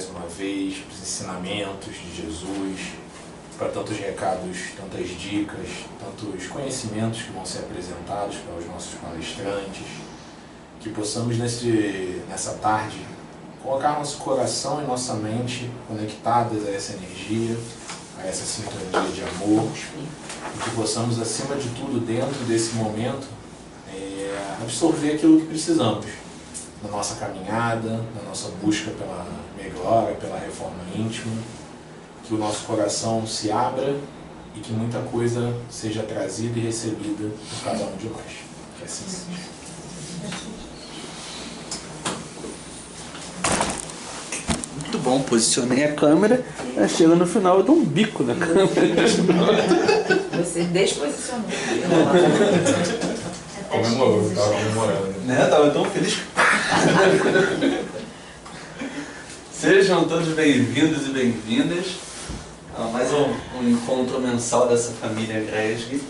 mais uma vez, para os ensinamentos de Jesus, para tantos recados, tantas dicas, tantos conhecimentos que vão ser apresentados pelos nossos palestrantes, que possamos nessa tarde colocar nosso coração e nossa mente conectadas a essa energia, a essa sintonia de amor, e que possamos, acima de tudo, dentro desse momento, absorver aquilo que precisamos na nossa caminhada, na nossa busca pela melhora, pela reforma íntima, que o nosso coração se abra e que muita coisa seja trazida e recebida por cada um de nós. Que assim seja. Muito bom, posicionei a câmera, chega no final eu dou um bico na câmera. Você desposicionou. Comemorou, estava comemorando. Né? Tava tão feliz. Sejam todos bem-vindos e bem-vindas a mais um encontro mensal dessa família Gresg.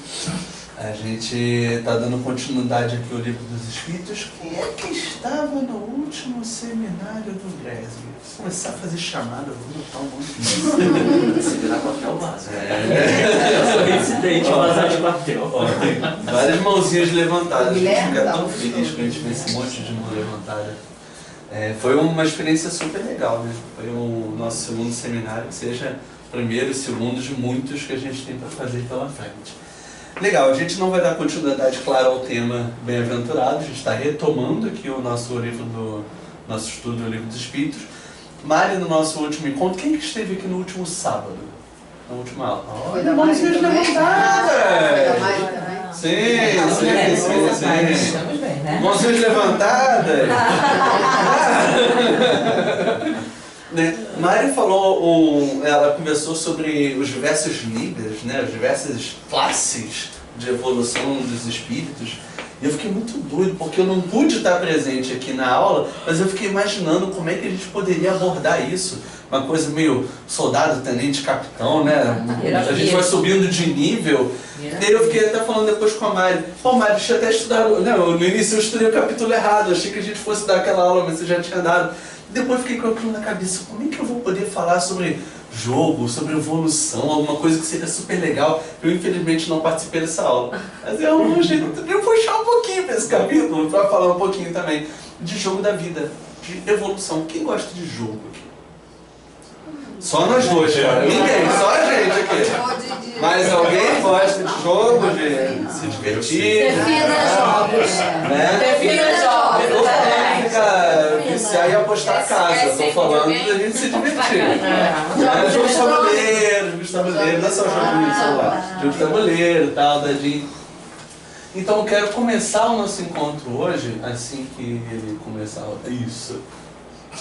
A gente está dando continuidade aqui ao Livro dos Espíritos. Quem é que estava no último seminário do Gresg? Vou começar a fazer chamada, vou botar um monte de... Se virar papel básico. Eu sou reincidente, vazar de papel. Ó, tem várias mãozinhas levantadas. A gente fica tão feliz quando a gente vê esse monte de mão levantada. Foi uma experiência super legal, né? Foi o nosso segundo seminário, que seja o primeiro e segundo de muitos que a gente tem para fazer pela frente. Legal, a gente não vai dar continuidade, claro, ao tema bem-aventurado, a gente está retomando aqui o nosso livro nosso estudo do Livro dos Espíritos. Mari, no nosso último encontro, quem que esteve aqui no último sábado? Na última aula? Olha, mãozinhas levantadas! Sim. Estamos bem, né? Mãozinhas levantadas! Né? Mari falou, ela conversou sobre os diversos níveis, né? As diversas classes de evolução dos espíritos. E eu fiquei muito doido, porque eu não pude estar presente aqui na aula, mas eu fiquei imaginando como é que a gente poderia abordar isso. Uma coisa meio soldado, tenente, capitão, né? A gente vai subindo de nível. E aí eu fiquei até falando depois com a Mari. Pô, Mari, deixa eu até estudar. Não, no início eu estudei o capítulo errado, achei que a gente fosse dar aquela aula, mas você já tinha dado. Depois fiquei com aquilo na cabeça, como é que eu vou poder falar sobre jogo, sobre evolução, alguma coisa que seria super legal? Eu infelizmente não participei dessa aula. Mas é um jeito de eu puxar um pouquinho para esse capítulo, para falar um pouquinho também de jogo da vida, de evolução. Quem gosta de jogo aqui? Só nós dois, cara. Ninguém, só a gente aqui. Mas alguém gosta de jogo, de se divertir? Defina jogos. Né? Defina jogos. Viciar e apostar a casa. Eu tô falando da gente se divertir. Jogo de tabuleiro, não é só jogo de celular. Jogo de tabuleiro e tal, dadinho. Então eu quero começar o nosso encontro hoje, assim que ele começar. Isso.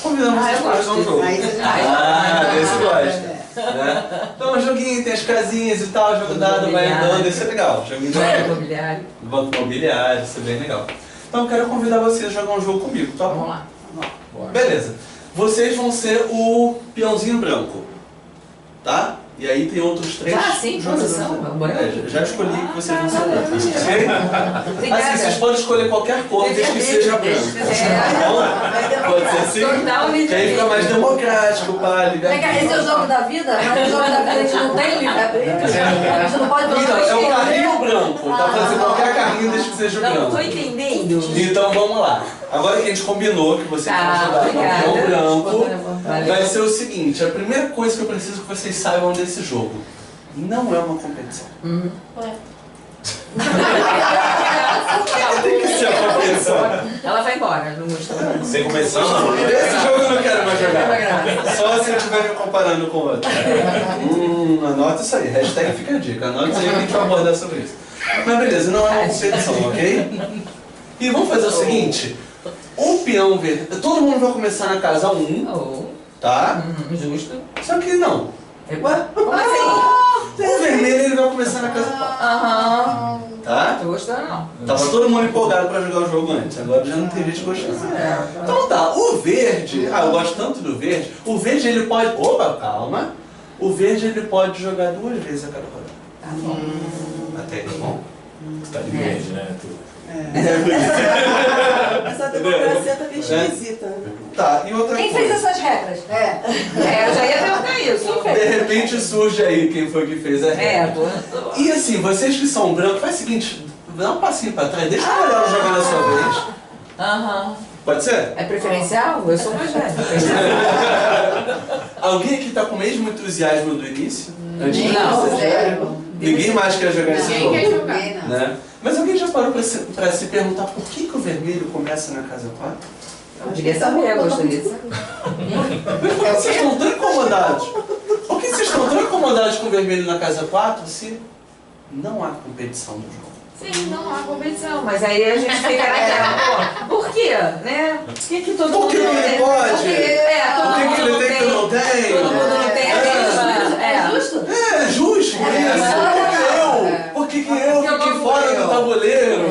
Convidamos vocês para jogar um jogo. Esse gosta. Né? Então um joguinho, tem as casinhas e tal, jogo dado, vai andando, isso é legal. Joguinho do Banco Imobiliário, isso é bem legal. Então eu quero convidar vocês a jogar um jogo comigo, tá? Vamos lá. Beleza. Vocês vão ser o peãozinho branco, tá? E aí tem outros três. Sim, posição. Já escolhi que vocês vão ser brancos. Assim, vocês podem escolher qualquer cor, desde que seja branco. Pode ser assim? Que aí fica mais democrático, pá, Esse é o jogo da vida? Mas o jogo da vida a gente não tem livre-arbítrio. A gente não pode Então, é o carrinho branco. Dá pra fazer qualquer carrinho desde que seja branco. Não tô entendendo. Então vamos lá. Agora que a gente combinou que vocês vão jogar com o peão branco, vai ser o seguinte: a primeira coisa que eu preciso que vocês saibam desse jogo: não é uma competição. Tem que ser uma competição. Ela vai embora, não gostou. Sem competição, não. Esse jogo eu não quero mais jogar. Só se eu estiver me comparando com o outro. Anota isso aí. Hashtag fica a dica. Anota isso aí que a gente vai abordar sobre isso. Mas beleza, não é uma competição, ok? E vamos fazer o seguinte: o peão verde. Todo mundo vai começar na casa 1, tá? Justo. Só que não. Ué? Como assim? O vermelho ele vai começar na casa 4. Tá? Tô gostando não. Tava todo mundo empolgado pra jogar o jogo antes, agora já não tem gente gostando. Então tá, o verde, eu gosto tanto do verde. O verde ele pode. Opa, calma. O verde ele pode jogar 2 vezes a cada rodada. Tá bom. Até aí, tá bom? Tu tá de verde, né? Essa democracia tá meio esquisita. Tá, e outra Quem coisa. fez essas regras? Eu já ia perguntar isso. De repente surge aí quem foi que fez a regra. E assim, vocês que são brancos, faz o seguinte, dá um passinho pra trás, deixa o amarelo jogar na sua vez. Aham. Pode ser? É preferencial? Eu sou mais velha. Alguém aqui tá com o mesmo entusiasmo do início? Antes de Não, vocês verem? Ninguém mais quer jogar esse jogo. Ninguém quer jogar. Né? Mas alguém já parou pra se perguntar por que o vermelho começa na casa 4? Eu queria saber, eu gostaria de saber. Por que vocês estão tão incomodados? Por que vocês estão tão incomodados com o vermelho na casa 4 se não há competição no jogo? Sim, não há competição, mas aí a gente fica naquela, pô, por quê? Né? Por que todo Por mundo que não ele tem? pode? Todo Por que mundo ele não tem que eu não tenho? Todo mundo não tem a mesma. É justo? É justo isso. Por que eu fiquei fora do tabuleiro?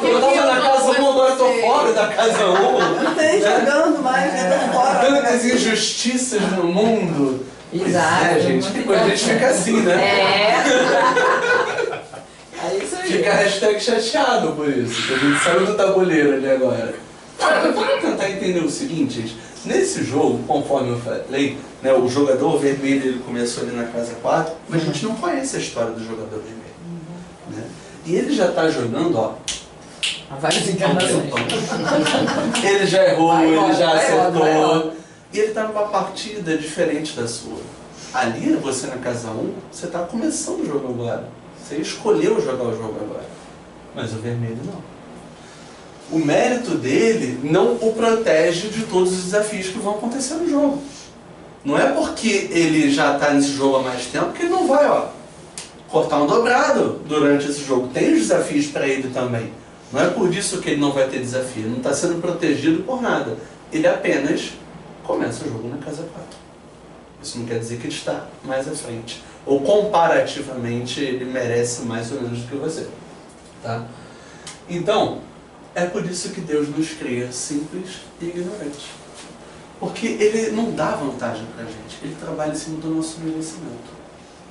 Eu tava na casa 1, agora eu tô fora da casa 1. Não tem jogando mais, jogando fora. Tantas injustiças no mundo. Exato. É, gente, que coisa, a gente fica assim, né? É isso aí. Fica a hashtag chateado por isso, que a gente saiu do tabuleiro ali agora. Cara, vamos tentar entender o seguinte, gente. Nesse jogo, conforme eu falei, né, o jogador vermelho ele começou ali na casa 4, mas a gente não conhece a história do jogador vermelho. Né? E ele já está jogando, ó. Há várias encarnações. Ele já errou, Vai, ele roda, já vai, acertou. roda, vai, roda. E ele está numa partida diferente da sua. Ali, você na casa 1, você está começando o jogo agora. Você escolheu jogar o jogo agora. Mas o vermelho não. O mérito dele não o protege de todos os desafios que vão acontecer no jogo. Não é porque ele já está nesse jogo há mais tempo que ele não vai, ó, cortar um dobrado durante esse jogo. Tem os desafios para ele também. Não é por isso que ele não vai ter desafio. Ele não está sendo protegido por nada. Ele apenas começa o jogo na casa 4. Isso não quer dizer que ele está mais à frente. Ou comparativamente ele merece mais ou menos do que você. Tá? Então, é por isso que Deus nos cria simples e ignorantes. Porque Ele não dá vantagem pra gente. Ele trabalha em cima do nosso merecimento.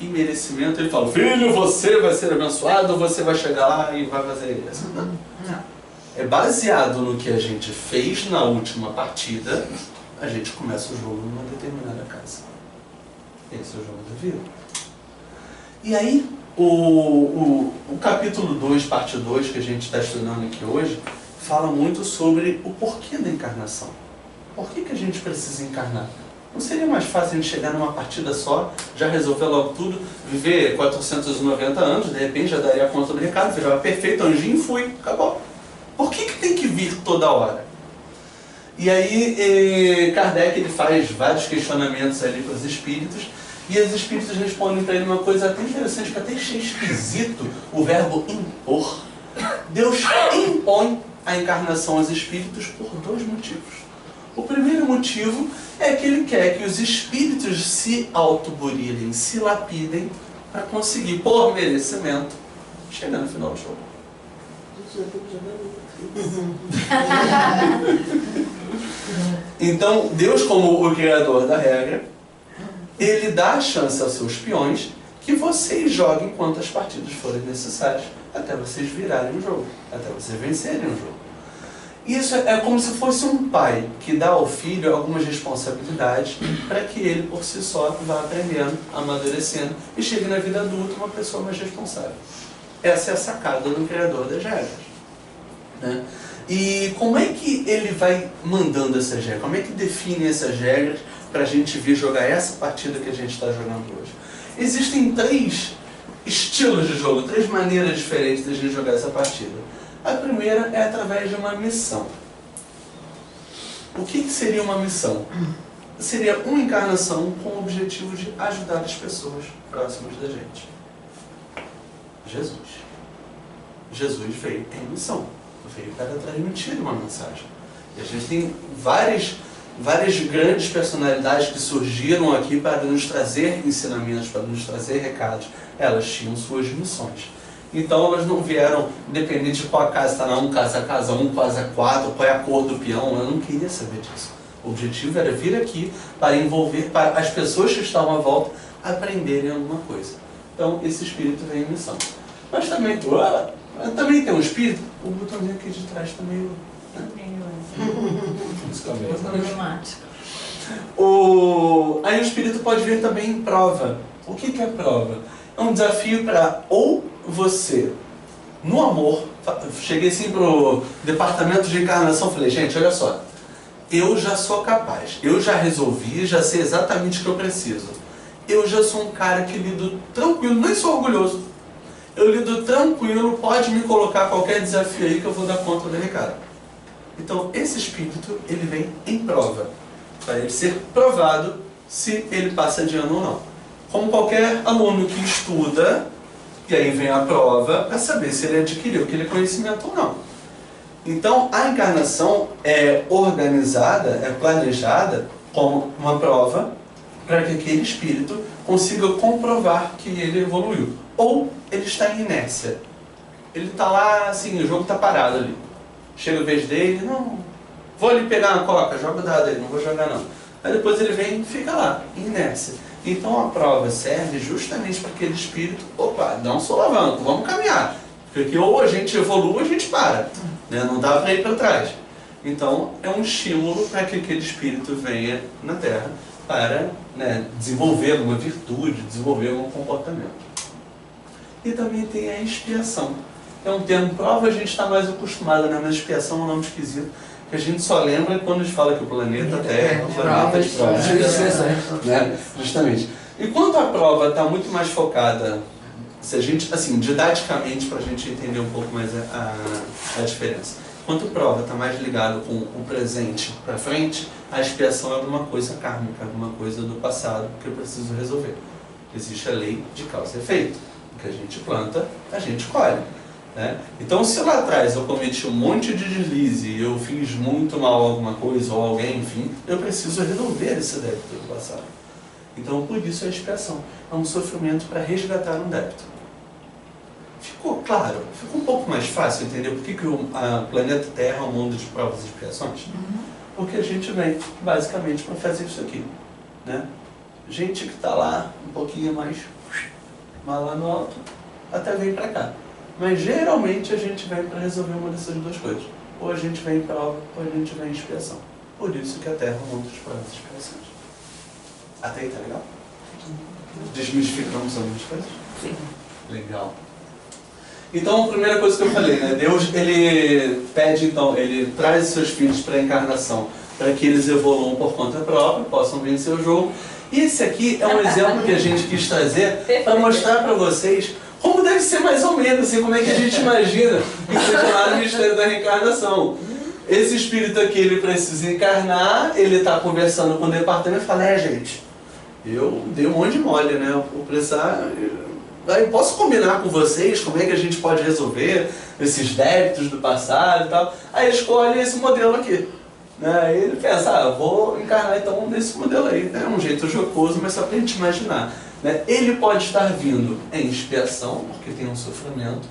E merecimento, Ele fala, filho, você vai ser abençoado, você vai chegar lá e vai fazer isso. Não. É baseado no que a gente fez na última partida, a gente começa o jogo numa determinada casa. Esse é o jogo da vida. E aí, o capítulo 2, parte 2, que a gente está estudando aqui hoje, fala muito sobre o porquê da encarnação. Por que a gente precisa encarnar? Não seria mais fácil a gente chegar numa partida só, já resolver logo tudo, viver 490 anos, de repente já daria conta do recado, virava perfeito, anjinho, fui, acabou. Por que tem que vir toda hora? E aí Kardec ele faz vários questionamentos ali para os espíritos, e os espíritos respondem para ele uma coisa até interessante, que até achei esquisito, o verbo impor. Deus impõe a encarnação aos espíritos por 2 motivos. O primeiro motivo é que ele quer que os espíritos se autoburilem, se lapidem, para conseguir, por merecimento, chegar no final do jogo. Então, Deus, como o criador da regra, ele dá a chance aos seus peões que vocês joguem quantas partidas forem necessárias, até vocês virarem o jogo, até vocês vencerem o jogo. Isso é como se fosse um pai que dá ao filho algumas responsabilidades para que ele, por si só, vá aprendendo, amadurecendo e chegue na vida adulta uma pessoa mais responsável. Essa é a sacada do criador das regras. Né? E como é que ele vai mandando essas regras? Como é que define essas regras para a gente vir jogar essa partida que a gente está jogando hoje? Existem 3 estilos de jogo, 3 maneiras diferentes de a gente jogar essa partida. A primeira é através de uma missão. O que seria uma missão? Seria uma encarnação com o objetivo de ajudar as pessoas próximas da gente. Jesus. Jesus veio em missão. Veio para transmitir uma mensagem. E a gente tem várias grandes personalidades que surgiram aqui para nos trazer ensinamentos, para nos trazer recados. Elas tinham suas missões. Então elas não vieram, independente de qual casa está na 1, casa 1, casa 4, qual é a cor do peão, eu não queria saber disso. O objetivo era vir aqui para envolver, para as pessoas que estavam à volta aprenderem alguma coisa. Então esse espírito vem em missão. Mas também tem um espírito, o botãozinho aqui de trás está meio... Né? Exatamente. Problemático. Aí o espírito pode vir também em prova. O que é prova? É um desafio para ou você, no amor, cheguei assim pro departamento de encarnação, falei, gente, olha só, eu já sou capaz, eu já resolvi, já sei exatamente o que eu preciso. Eu já sou um cara que lido tranquilo, nem sou orgulhoso. Eu lido tranquilo, pode me colocar qualquer desafio aí que eu vou dar conta dele, cara. Então, esse espírito, ele vem em prova, para ele ser provado se ele passa de ano ou não. Como qualquer aluno que estuda, e aí vem a prova para saber se ele adquiriu aquele conhecimento ou não. Então, a encarnação é organizada, é planejada como uma prova para que aquele espírito consiga comprovar que ele evoluiu. Ou ele está em inércia. Ele está lá, assim, o jogo está parado ali. Chega a vez dele, não, vou ali pegar uma coca, joga o dado aí, não vou jogar não. Aí depois ele vem e fica lá, em inércia. Então a prova serve justamente para aquele espírito, opa, dá um solavanco, vamos caminhar. Porque ou a gente evolui ou a gente para, né? Não dá para ir para trás. Então é um estímulo para que aquele espírito venha na Terra para, né, desenvolver alguma virtude, desenvolver algum comportamento. E também tem a expiação. É um termo, prova a gente está mais acostumado, né? Mas expiação é um nome esquisito, que a gente só lembra quando a gente fala que o planeta Terra é um planeta de provas. Né? Justamente. Enquanto a prova está muito mais focada, se a gente, assim, didaticamente, para a gente entender um pouco mais a diferença. Enquanto a prova está mais ligada com o presente para frente, a expiação é alguma coisa kármica, alguma coisa do passado que eu preciso resolver. Existe a lei de causa e efeito. O que a gente planta, a gente colhe. Né? Então, se lá atrás eu cometi um monte de deslize, eu fiz muito mal a alguma coisa ou alguém, enfim, eu preciso resolver esse débito do passado. Então, por isso a expiação é um sofrimento para resgatar um débito. Ficou claro? Ficou um pouco mais fácil entender por que o planeta Terra é um mundo de provas e expiações? Porque a gente vem basicamente para fazer isso aqui. Né? Gente que está lá um pouquinho mais lá no alto, até vem para cá. Mas geralmente a gente vem para resolver uma dessas duas coisas. Ou a gente vem em prova, ou a gente vem em expiação. Por isso que a Terra é um mundo de provas e expiações. Até aí, tá legal? Desmistificamos algumas coisas? Sim. Legal. Então, a primeira coisa que eu falei, né? Deus, ele pede, então, ele traz seus filhos para a encarnação, para que eles evoluam por conta própria, possam vencer o jogo. E esse aqui é um exemplo que a gente quis trazer para mostrar para vocês como deve ser mais ou menos, assim, como é que a gente imagina que seja lá no mistério da reencarnação. Esse espírito aqui, ele precisa encarnar, ele está conversando com o departamento e fala, gente, eu dei um monte de mole, né? Eu vou precisar... Eu posso combinar com vocês como é que a gente pode resolver esses débitos do passado e tal. Aí ele escolhe esse modelo aqui. Né? Aí ele pensa, vou encarnar então nesse modelo aí. É um jeito jocoso, mas só para a gente imaginar. Né? Ele pode estar vindo em expiação, porque tem um sofrimento.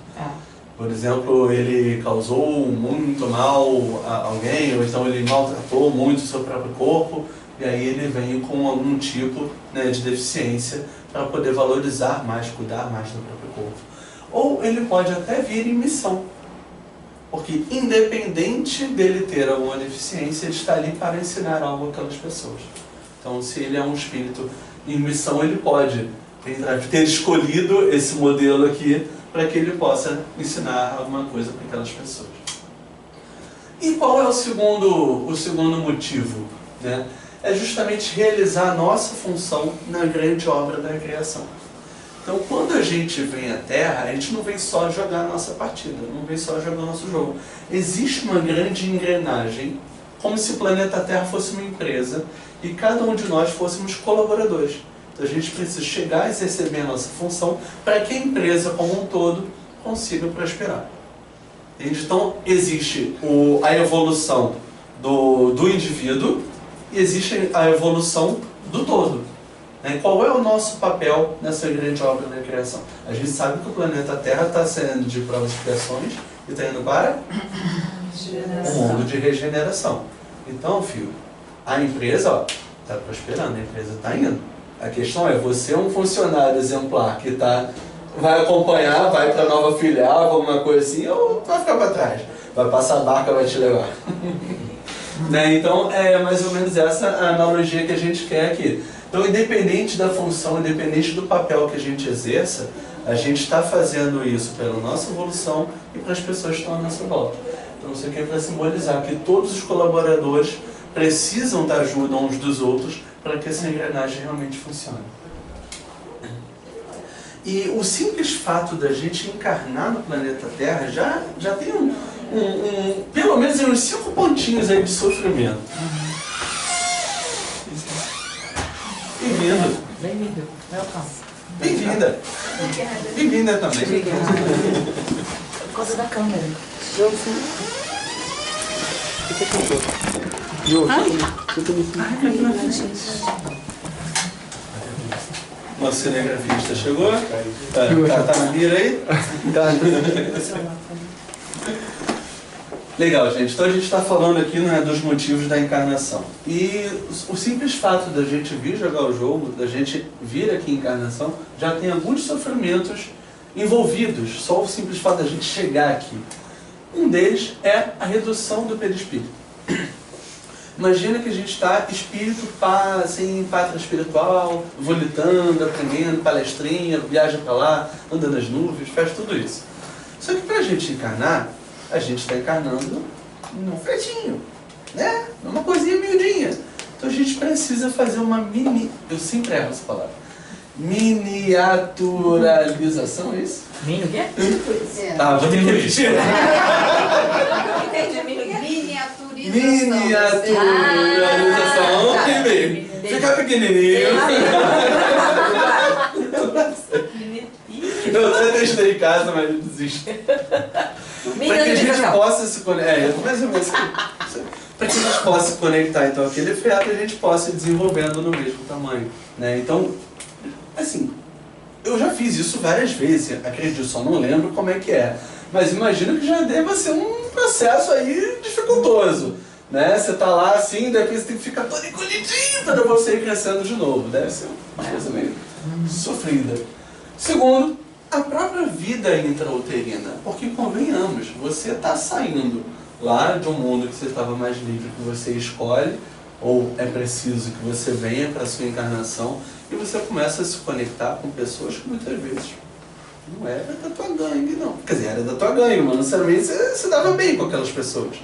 Por exemplo, ele causou muito mal a alguém, ou então ele maltratou muito o seu próprio corpo, e aí ele vem com algum tipo, né, de deficiência para poder valorizar mais, cuidar mais do próprio corpo. Ou ele pode até vir em missão, porque independente dele ter alguma deficiência, ele está ali para ensinar algo àquelas pessoas. Então, se ele é um espírito em missão, ele pode ter escolhido esse modelo aqui para que ele possa ensinar alguma coisa para aquelas pessoas. E qual é o segundo motivo? Né? É justamente realizar a nossa função na grande obra da criação. Então, quando a gente vem à Terra, a gente não vem só jogar a nossa partida, não vem só jogar o nosso jogo. Existe uma grande engrenagem, como se o planeta Terra fosse uma empresa e cada um de nós fôssemos colaboradores. Então, a gente precisa chegar a exercer bem a nossa função para que a empresa como um todo consiga prosperar. Então, existe a evolução do indivíduo e existe a evolução do todo. Qual é o nosso papel nessa grande obra da criação? A gente sabe que o planeta Terra está saindo de provas e expiações e está indo para um mundo de regeneração. Então, filho, a empresa está prosperando, a empresa está indo. A questão é, você é um funcionário exemplar que vai acompanhar, vai para a nova filial, alguma coisa assim, ou vai ficar para trás? Vai passar a barca, vai te levar. Né? Então, é mais ou menos essa a analogia que a gente quer aqui. Então, independente da função, independente do papel que a gente exerça, a gente está fazendo isso pela nossa evolução e para as pessoas que estão à nossa volta. Então, isso aqui é para simbolizar que todos os colaboradores precisam da ajuda uns dos outros para que essa engrenagem realmente funcione. E o simples fato da gente encarnar no planeta Terra já tem pelo menos uns 5 pontinhos aí de sofrimento. Bem-vindo. Bem-vindo. Welcome. Bem-vinda. Bem-vinda também. Por causa da câmera. Nosso cinegrafista chegou? Tá na mira aí? Legal, gente. Então a gente está falando aqui, né, dos motivos da encarnação. E o simples fato da gente vir jogar o jogo, da gente vir aqui em encarnação, já tem alguns sofrimentos envolvidos. Só o simples fato da gente chegar aqui. Um deles é a redução do perispírito. Imagina que a gente está espírito assim, pátria espiritual, volitando, aprendendo, palestrinha, viaja para lá, anda nas nuvens, faz tudo isso. Só que para a gente encarnar, a gente está encarnando num fretinho, né? Numa coisinha miudinha. Então a gente precisa fazer uma eu sempre erro essa palavra. Miniaturalização, é isso? Mini o quê? Tá, vou ter que repetir. Entendi, Miniaturalização. Fica pequenininho. Eu até testei em casa, mas eu desisto. Para que a gente possa se conectar. Mais ou menos. Para que a gente possa se conectar, então, aquele feto, a gente possa ir desenvolvendo no mesmo tamanho. Né? Então, assim, eu já fiz isso várias vezes, acredito, só não lembro como é que é. Mas imagino que já deva ser um processo aí dificultoso. Né? Você tá lá assim, depois você tem que ficar todo encolhidinho para você ir crescendo de novo. Deve ser uma coisa meio sofrida. Segundo, a própria vida intrauterina. Porque, convenhamos, você está saindo lá de um mundo que você estava mais livre, que você escolhe, ou é preciso que você venha para a sua encarnação, e você começa a se conectar com pessoas que muitas vezes não era da tua gangue, não. Quer dizer, era da tua gangue, mas não necessariamente você se dava bem com aquelas pessoas.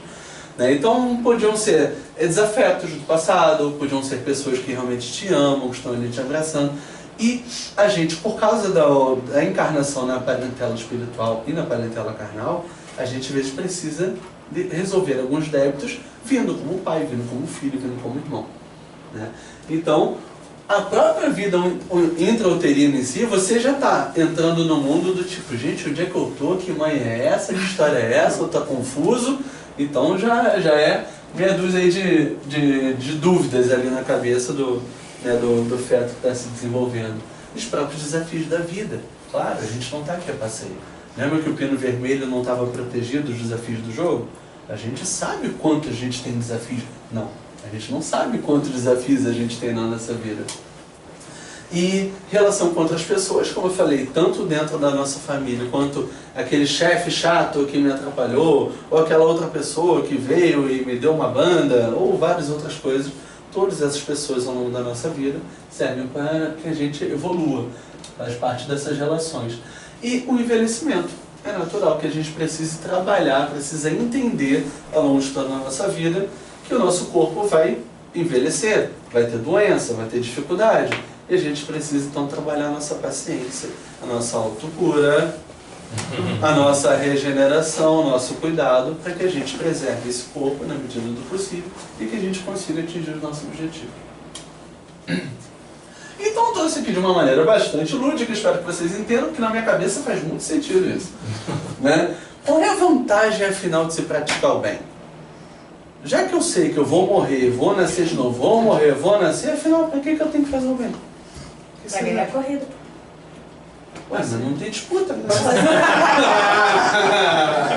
Né? Então, podiam ser desafetos do passado, podiam ser pessoas que realmente te amam, que estão ali te abraçando. E a gente, por causa da encarnação na parentela espiritual e na parentela carnal, a gente às vezes precisa de resolver alguns débitos vindo como pai, vindo como filho, vindo como irmão. Né? Então, a própria vida intrauterina em si, você já está entrando no mundo do tipo, gente, onde é que eu estou? Que mãe é essa? Que história é essa? Eu estou confuso? Então já é meia dúzia aí de dúvidas ali na cabeça do feto que está se desenvolvendo. Os próprios desafios da vida. Claro, a gente não está aqui a passeio. Lembra que o pino vermelho não estava protegido dos desafios do jogo? A gente sabe quanto a gente tem desafios. Não, a gente não sabe quantos desafios a gente tem na nossa vida. E relação com outras pessoas, como eu falei, tanto dentro da nossa família, quanto aquele chefe chato que me atrapalhou, ou aquela outra pessoa que veio e me deu uma banda, ou várias outras coisas. Todas essas pessoas ao longo da nossa vida servem para que a gente evolua, faz parte dessas relações. E o envelhecimento. É natural que a gente precise trabalhar, precisa entender ao longo de toda a nossa vida que o nosso corpo vai envelhecer, vai ter doença, vai ter dificuldade. E a gente precisa então trabalhar a nossa paciência, a nossa autocura, a nossa regeneração, o nosso cuidado, para que a gente preserve esse corpo na medida do possível e que a gente consiga atingir o nosso objetivo. Então eu trouxe aqui de uma maneira bastante lúdica, espero que vocês entendam que na minha cabeça faz muito sentido isso. Né? Qual é a vantagem afinal de se praticar o bem? Já que eu sei que eu vou morrer, vou nascer de novo, vou morrer, vou nascer, afinal, para que eu tenho que fazer o bem? Pra ganhar a corrida. Ué, mas não tem disputa. Né?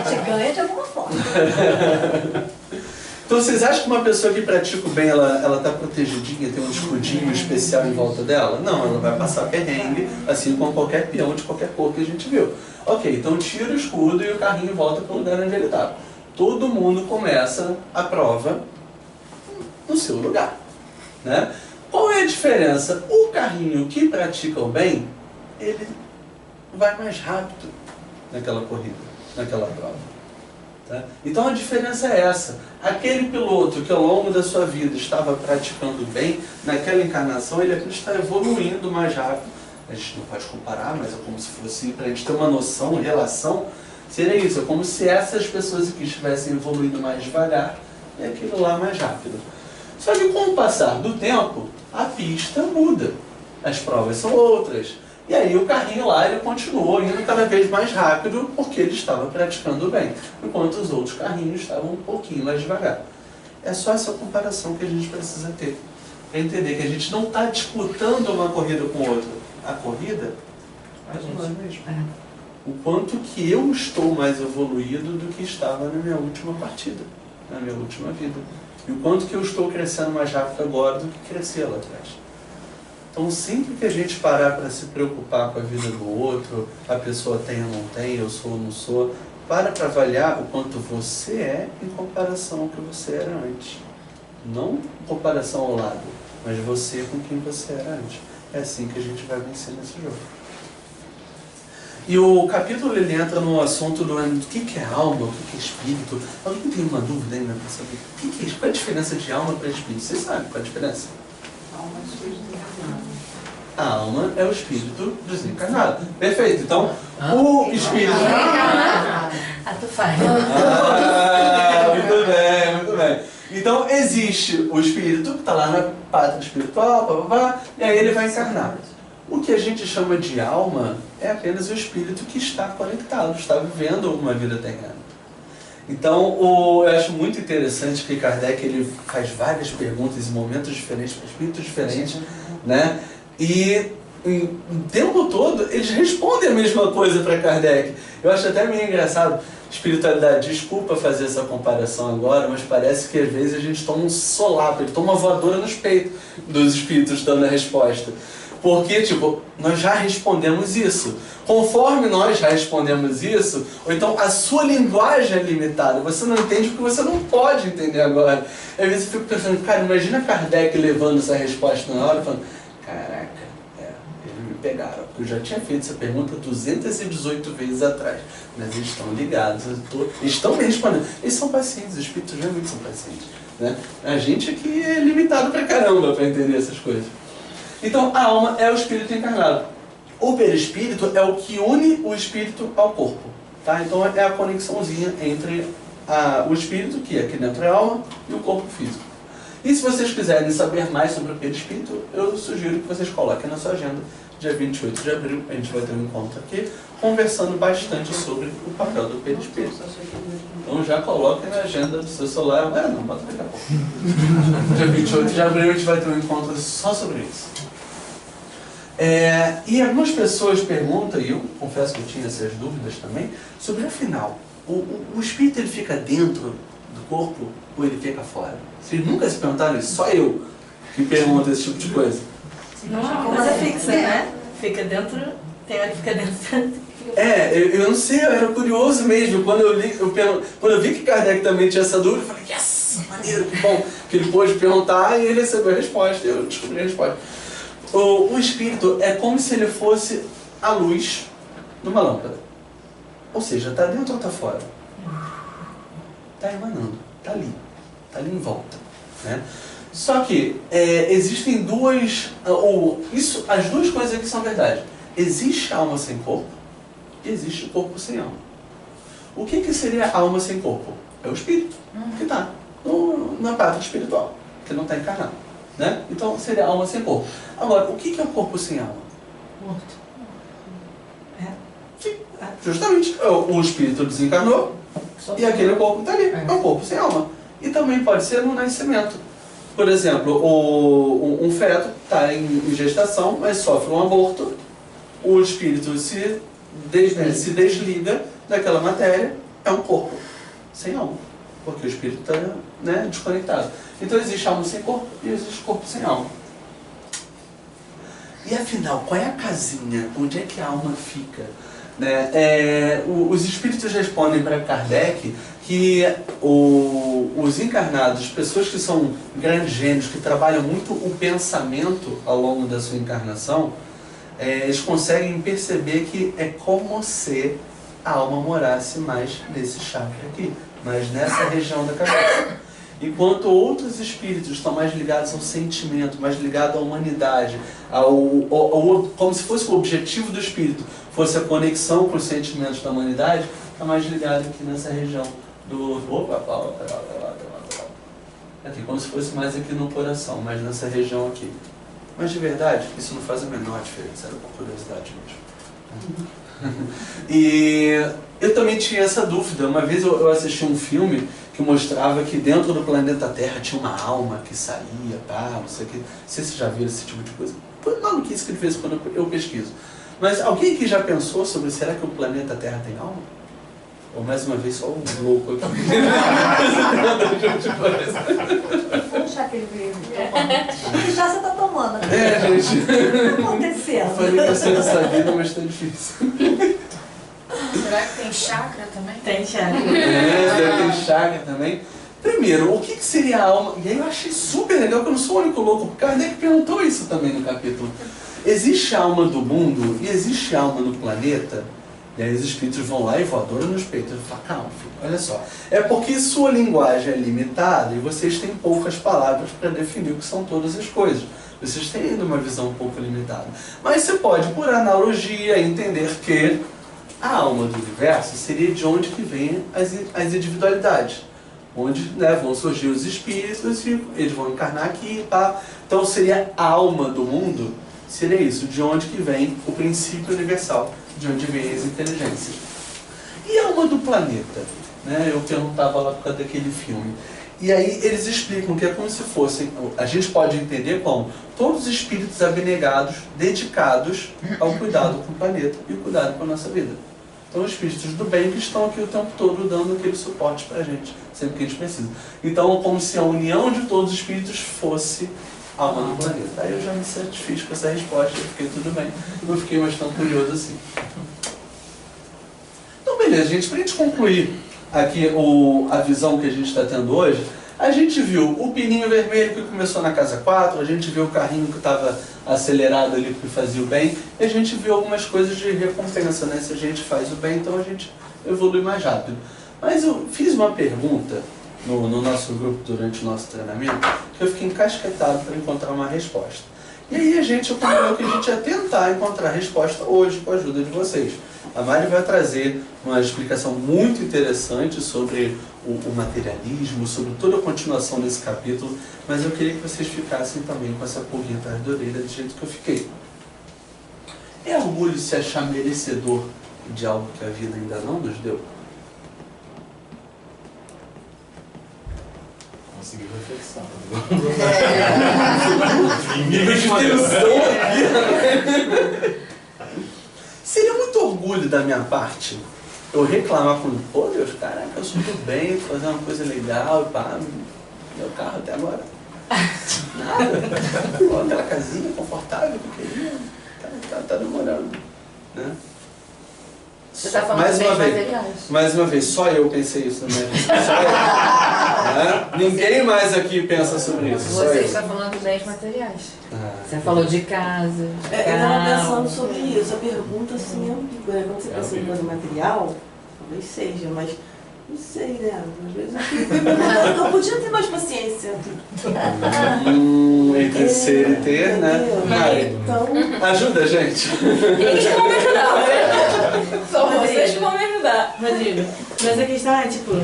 Você ganha de alguma forma. Então vocês acham que uma pessoa que pratica o bem, ela está protegidinha, tem um escudinho especial em volta dela? Não, ela vai passar perrengue, assim como qualquer peão de qualquer cor que a gente viu. Ok, então tira o escudo e o carrinho volta para o lugar onde ele estava. Todo mundo começa a prova seu lugar, né? Qual é a diferença? O carrinho que pratica o bem, ele vai mais rápido naquela corrida, naquela prova. Tá? Então a diferença é essa. Aquele piloto que ao longo da sua vida estava praticando bem, naquela encarnação ele está evoluindo mais rápido. A gente não pode comparar, mas é como se fosse, para a gente ter uma noção, relação, seria isso. É como se essas pessoas aqui estivessem evoluindo mais devagar e aquilo lá mais rápido. Só que com o passar do tempo, a pista muda. As provas são outras. E aí o carrinho lá, ele continuou indo cada vez mais rápido porque ele estava praticando bem, enquanto os outros carrinhos estavam um pouquinho mais devagar. É só essa comparação que a gente precisa ter, para entender que a gente não está disputando uma corrida com outra. A corrida é nós mesmos. O quanto que eu estou mais evoluído do que estava na minha última partida, na minha última vida. E o quanto que eu estou crescendo mais rápido agora do que crescia lá atrás. Então, sempre que a gente parar para se preocupar com a vida do outro, a pessoa tem ou não tem, eu sou ou não sou, para avaliar o quanto você é em comparação ao que você era antes. Não em comparação ao lado, mas você com quem você era antes. É assim que a gente vai vencer nesse jogo. E o capítulo ele entra no assunto do que é alma, o que é espírito. Alguém tem uma dúvida ainda para saber? Qual é a diferença de alma para espírito? Vocês sabem qual é a diferença? A alma é o espírito desencarnado. Perfeito. Então, o espírito... Tu faz. Muito bem, muito bem. Então, existe o espírito que está lá na pátria espiritual, e aí ele vai encarnar. O que a gente chama de alma é apenas o espírito que está conectado, está vivendo uma vida terrena. Então, eu acho muito interessante que Kardec ele faz várias perguntas em momentos diferentes, para espíritos diferentes, né? E o tempo todo eles respondem a mesma coisa para Kardec. Eu acho até meio engraçado. Espiritualidade, desculpa fazer essa comparação agora, mas parece que às vezes a gente toma um solapo, ele toma uma voadora nos peitos dos espíritos dando a resposta. Porque, tipo, nós já respondemos isso. Conforme nós já respondemos isso, ou então a sua linguagem é limitada, você não entende porque você não pode entender agora. Às vezes eu fico pensando, cara, imagina Kardec levando essa resposta na hora e falando, caraca, eles me pegaram, porque eu já tinha feito essa pergunta 218 vezes atrás, mas eles estão ligados, eles estão me respondendo. Eles são pacientes, os espíritos realmente são pacientes, né? A gente aqui é limitado pra caramba para entender essas coisas. Então, a alma é o espírito encarnado. O perispírito é o que une o espírito ao corpo. Tá? Então, é a conexãozinha entre o espírito, que aqui dentro é a alma, e o corpo físico. E se vocês quiserem saber mais sobre o perispírito, eu sugiro que vocês coloquem na sua agenda. Dia 28 de abril, a gente vai ter um encontro aqui, conversando bastante sobre o papel do perispírito. Então já coloquem na agenda do seu celular. Não, bota daqui a pouco. Dia 28 de abril a gente vai ter um encontro só sobre isso. E algumas pessoas perguntam, e eu confesso que eu tinha essas dúvidas também, sobre afinal, o espírito ele fica dentro do corpo ou ele fica fora? Vocês nunca se perguntaram isso? Só eu que pergunto esse tipo de coisa. Não, mas é fixa, né? Fica dentro, tem hora que fica dentro. Eu não sei, eu era curioso mesmo. Quando eu vi que Kardec também tinha essa dúvida, eu falei, yes, maneiro, que bom. Que ele pôde perguntar e ele recebeu a resposta, eu descobri a resposta. O espírito é como se ele fosse a luz numa lâmpada. Ou seja, está dentro ou está fora? Está emanando, está ali em volta, né? Só que existem as duas coisas aqui são verdade. Existe alma sem corpo e existe corpo sem alma. O que seria alma sem corpo? É o espírito, que está na parte espiritual, que não está encarnado, né? Então seria alma sem corpo. Agora, o que é o corpo sem alma? Morto. Sim, justamente. O espírito desencarnou e aquele corpo está ali. É o corpo sem alma. E também pode ser no nascimento. Por exemplo, um feto está em gestação, mas sofre um aborto, o espírito se desliga daquela matéria, é um corpo sem alma, porque o espírito está desconectado. Então existe alma sem corpo e existe corpo sem alma. E afinal, qual é a casinha? Onde é que a alma fica? Os espíritos respondem para Kardec que os encarnados, pessoas que são grandes gênios, que trabalham muito o pensamento ao longo da sua encarnação, eles conseguem perceber que é como se a alma morasse mais nesse chakra aqui, mais nessa região da cabeça. Enquanto outros espíritos estão mais ligados ao sentimento, mais ligados à humanidade, como se fosse o objetivo do espírito, fosse a conexão com os sentimentos da humanidade, está mais ligado aqui nessa região aqui, como se fosse mais aqui no coração, mais nessa região aqui. Mas de verdade, isso não faz a menor diferença, era por curiosidade mesmo. E eu também tinha essa dúvida. Uma vez eu assisti um filme que mostrava que dentro do planeta Terra tinha uma alma que saía, não sei o que. Não sei se vocês já viram esse tipo de coisa. Foi maluquice que de vez em quando eu pesquiso. Mas alguém aqui já pensou sobre será que o planeta Terra tem alma? Ou mais uma vez só um louco aqui? Vamos achar que ele veio. Que chá você tá tomando? Gente. O que tá Eu acontecendo? falei que ia ser nessa vida, mas tá difícil. Será que tem chakra também? Tem chakra. Tem chakra também. Primeiro, o que seria a alma? E aí eu achei super legal, que eu não sou o único louco. O Kardec perguntou isso também no capítulo. Existe a alma do mundo e existe a alma do planeta? E aí os espíritos vão lá e voadoram nos peitos. Eu falo, calma, filho, olha só. É porque sua linguagem é limitada e vocês têm poucas palavras para definir o que são todas as coisas. Vocês têm ainda uma visão um pouco limitada. Mas você pode, por analogia, entender que a alma do universo seria de onde que vêm as individualidades. Onde vão surgir os espíritos e eles vão encarnar aqui. Então seria a alma do mundo, seria isso, de onde que vem o princípio universal, de onde vem as inteligências. E a alma do planeta? Eu perguntava lá por causa daquele filme. E aí eles explicam que é como se fossem, a gente pode entender como todos os espíritos abnegados, dedicados ao cuidado com o planeta e o cuidado com a nossa vida. Então os espíritos do bem que estão aqui o tempo todo dando aquele suporte pra gente, sempre que a gente precisa. Então como se a união de todos os espíritos fosse a alma do planeta. Aí eu já me satisfiz com essa resposta, eu fiquei tudo bem. Não fiquei mais tão curioso assim. Então beleza, gente, pra gente concluir aqui a visão que a gente está tendo hoje, a gente viu o pininho vermelho que começou na casa 4, a gente viu o carrinho que estava acelerado ali que fazia o bem, e a gente viu algumas coisas de recompensa, né? Se a gente faz o bem, então a gente evolui mais rápido. Mas eu fiz uma pergunta no nosso grupo durante o nosso treinamento, que eu fiquei encasquetado para encontrar uma resposta. E aí eu combinou que a gente ia tentar encontrar a resposta hoje com a ajuda de vocês. A Mari vai trazer uma explicação muito interessante sobre o materialismo, sobre toda a continuação desse capítulo, mas eu queria que vocês ficassem também com essa pulguinha atrás da orelha do jeito que eu fiquei. É orgulho se achar merecedor de algo que a vida ainda não nos deu? Conseguiu reflexão. Seria muito orgulho da minha parte eu reclamar com pô Deus, caraca, eu sou do bem, fazer uma coisa legal, pá, meu carro até agora. Nada. Pô, aquela casinha confortável que eu queria. Tá demorando. Né? Você tá falando de bens materiais. Mais uma vez, só eu pensei isso também. Só eu. Né? Ninguém mais aqui pensa sobre isso. Você está falando de bens materiais. Você falou de casa, de Eu estava carro. pensando sobre isso. A pergunta assim, ambígua, né? Quando você pensa em coisa material, talvez seja, mas não sei, né? Às vezes eu fico perguntando, eu podia ter mais paciência. Entre ser e ter, né? Mari, Então, ajuda a gente. Eles que vão me ajudar, né? São vocês que vão me ajudar. Rodrigo, mas a questão é, tipo,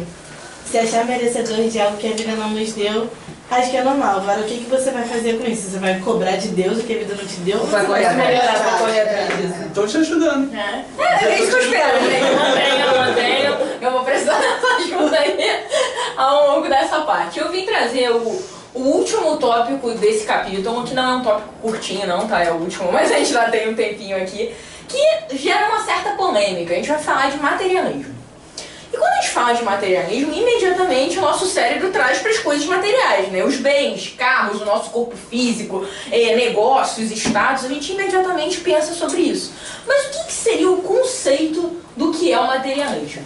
se achar merecedor de algo que a vida não nos deu, acho que é normal. Agora, o que você vai fazer com isso? Você vai cobrar de Deus o que a vida não te deu? Ou Vai você correr atrás. melhorar, vai correr atrás disso? Estou te ajudando. É isso que eu espero, gente. Eu mantenho. Eu vou precisar dessa ajuda aí ao longo dessa parte. Eu vim trazer o último tópico desse capítulo, que não é um tópico curtinho não, tá? É o último, mas a gente já tem um tempinho aqui, que gera uma certa polêmica. A gente vai falar de materialismo. E quando a gente fala de materialismo, imediatamente o nosso cérebro traz para as coisas materiais, né? Os bens, carros, o nosso corpo físico, negócios, estados, a gente imediatamente pensa sobre isso. Mas o que seria o conceito do que é o materialismo?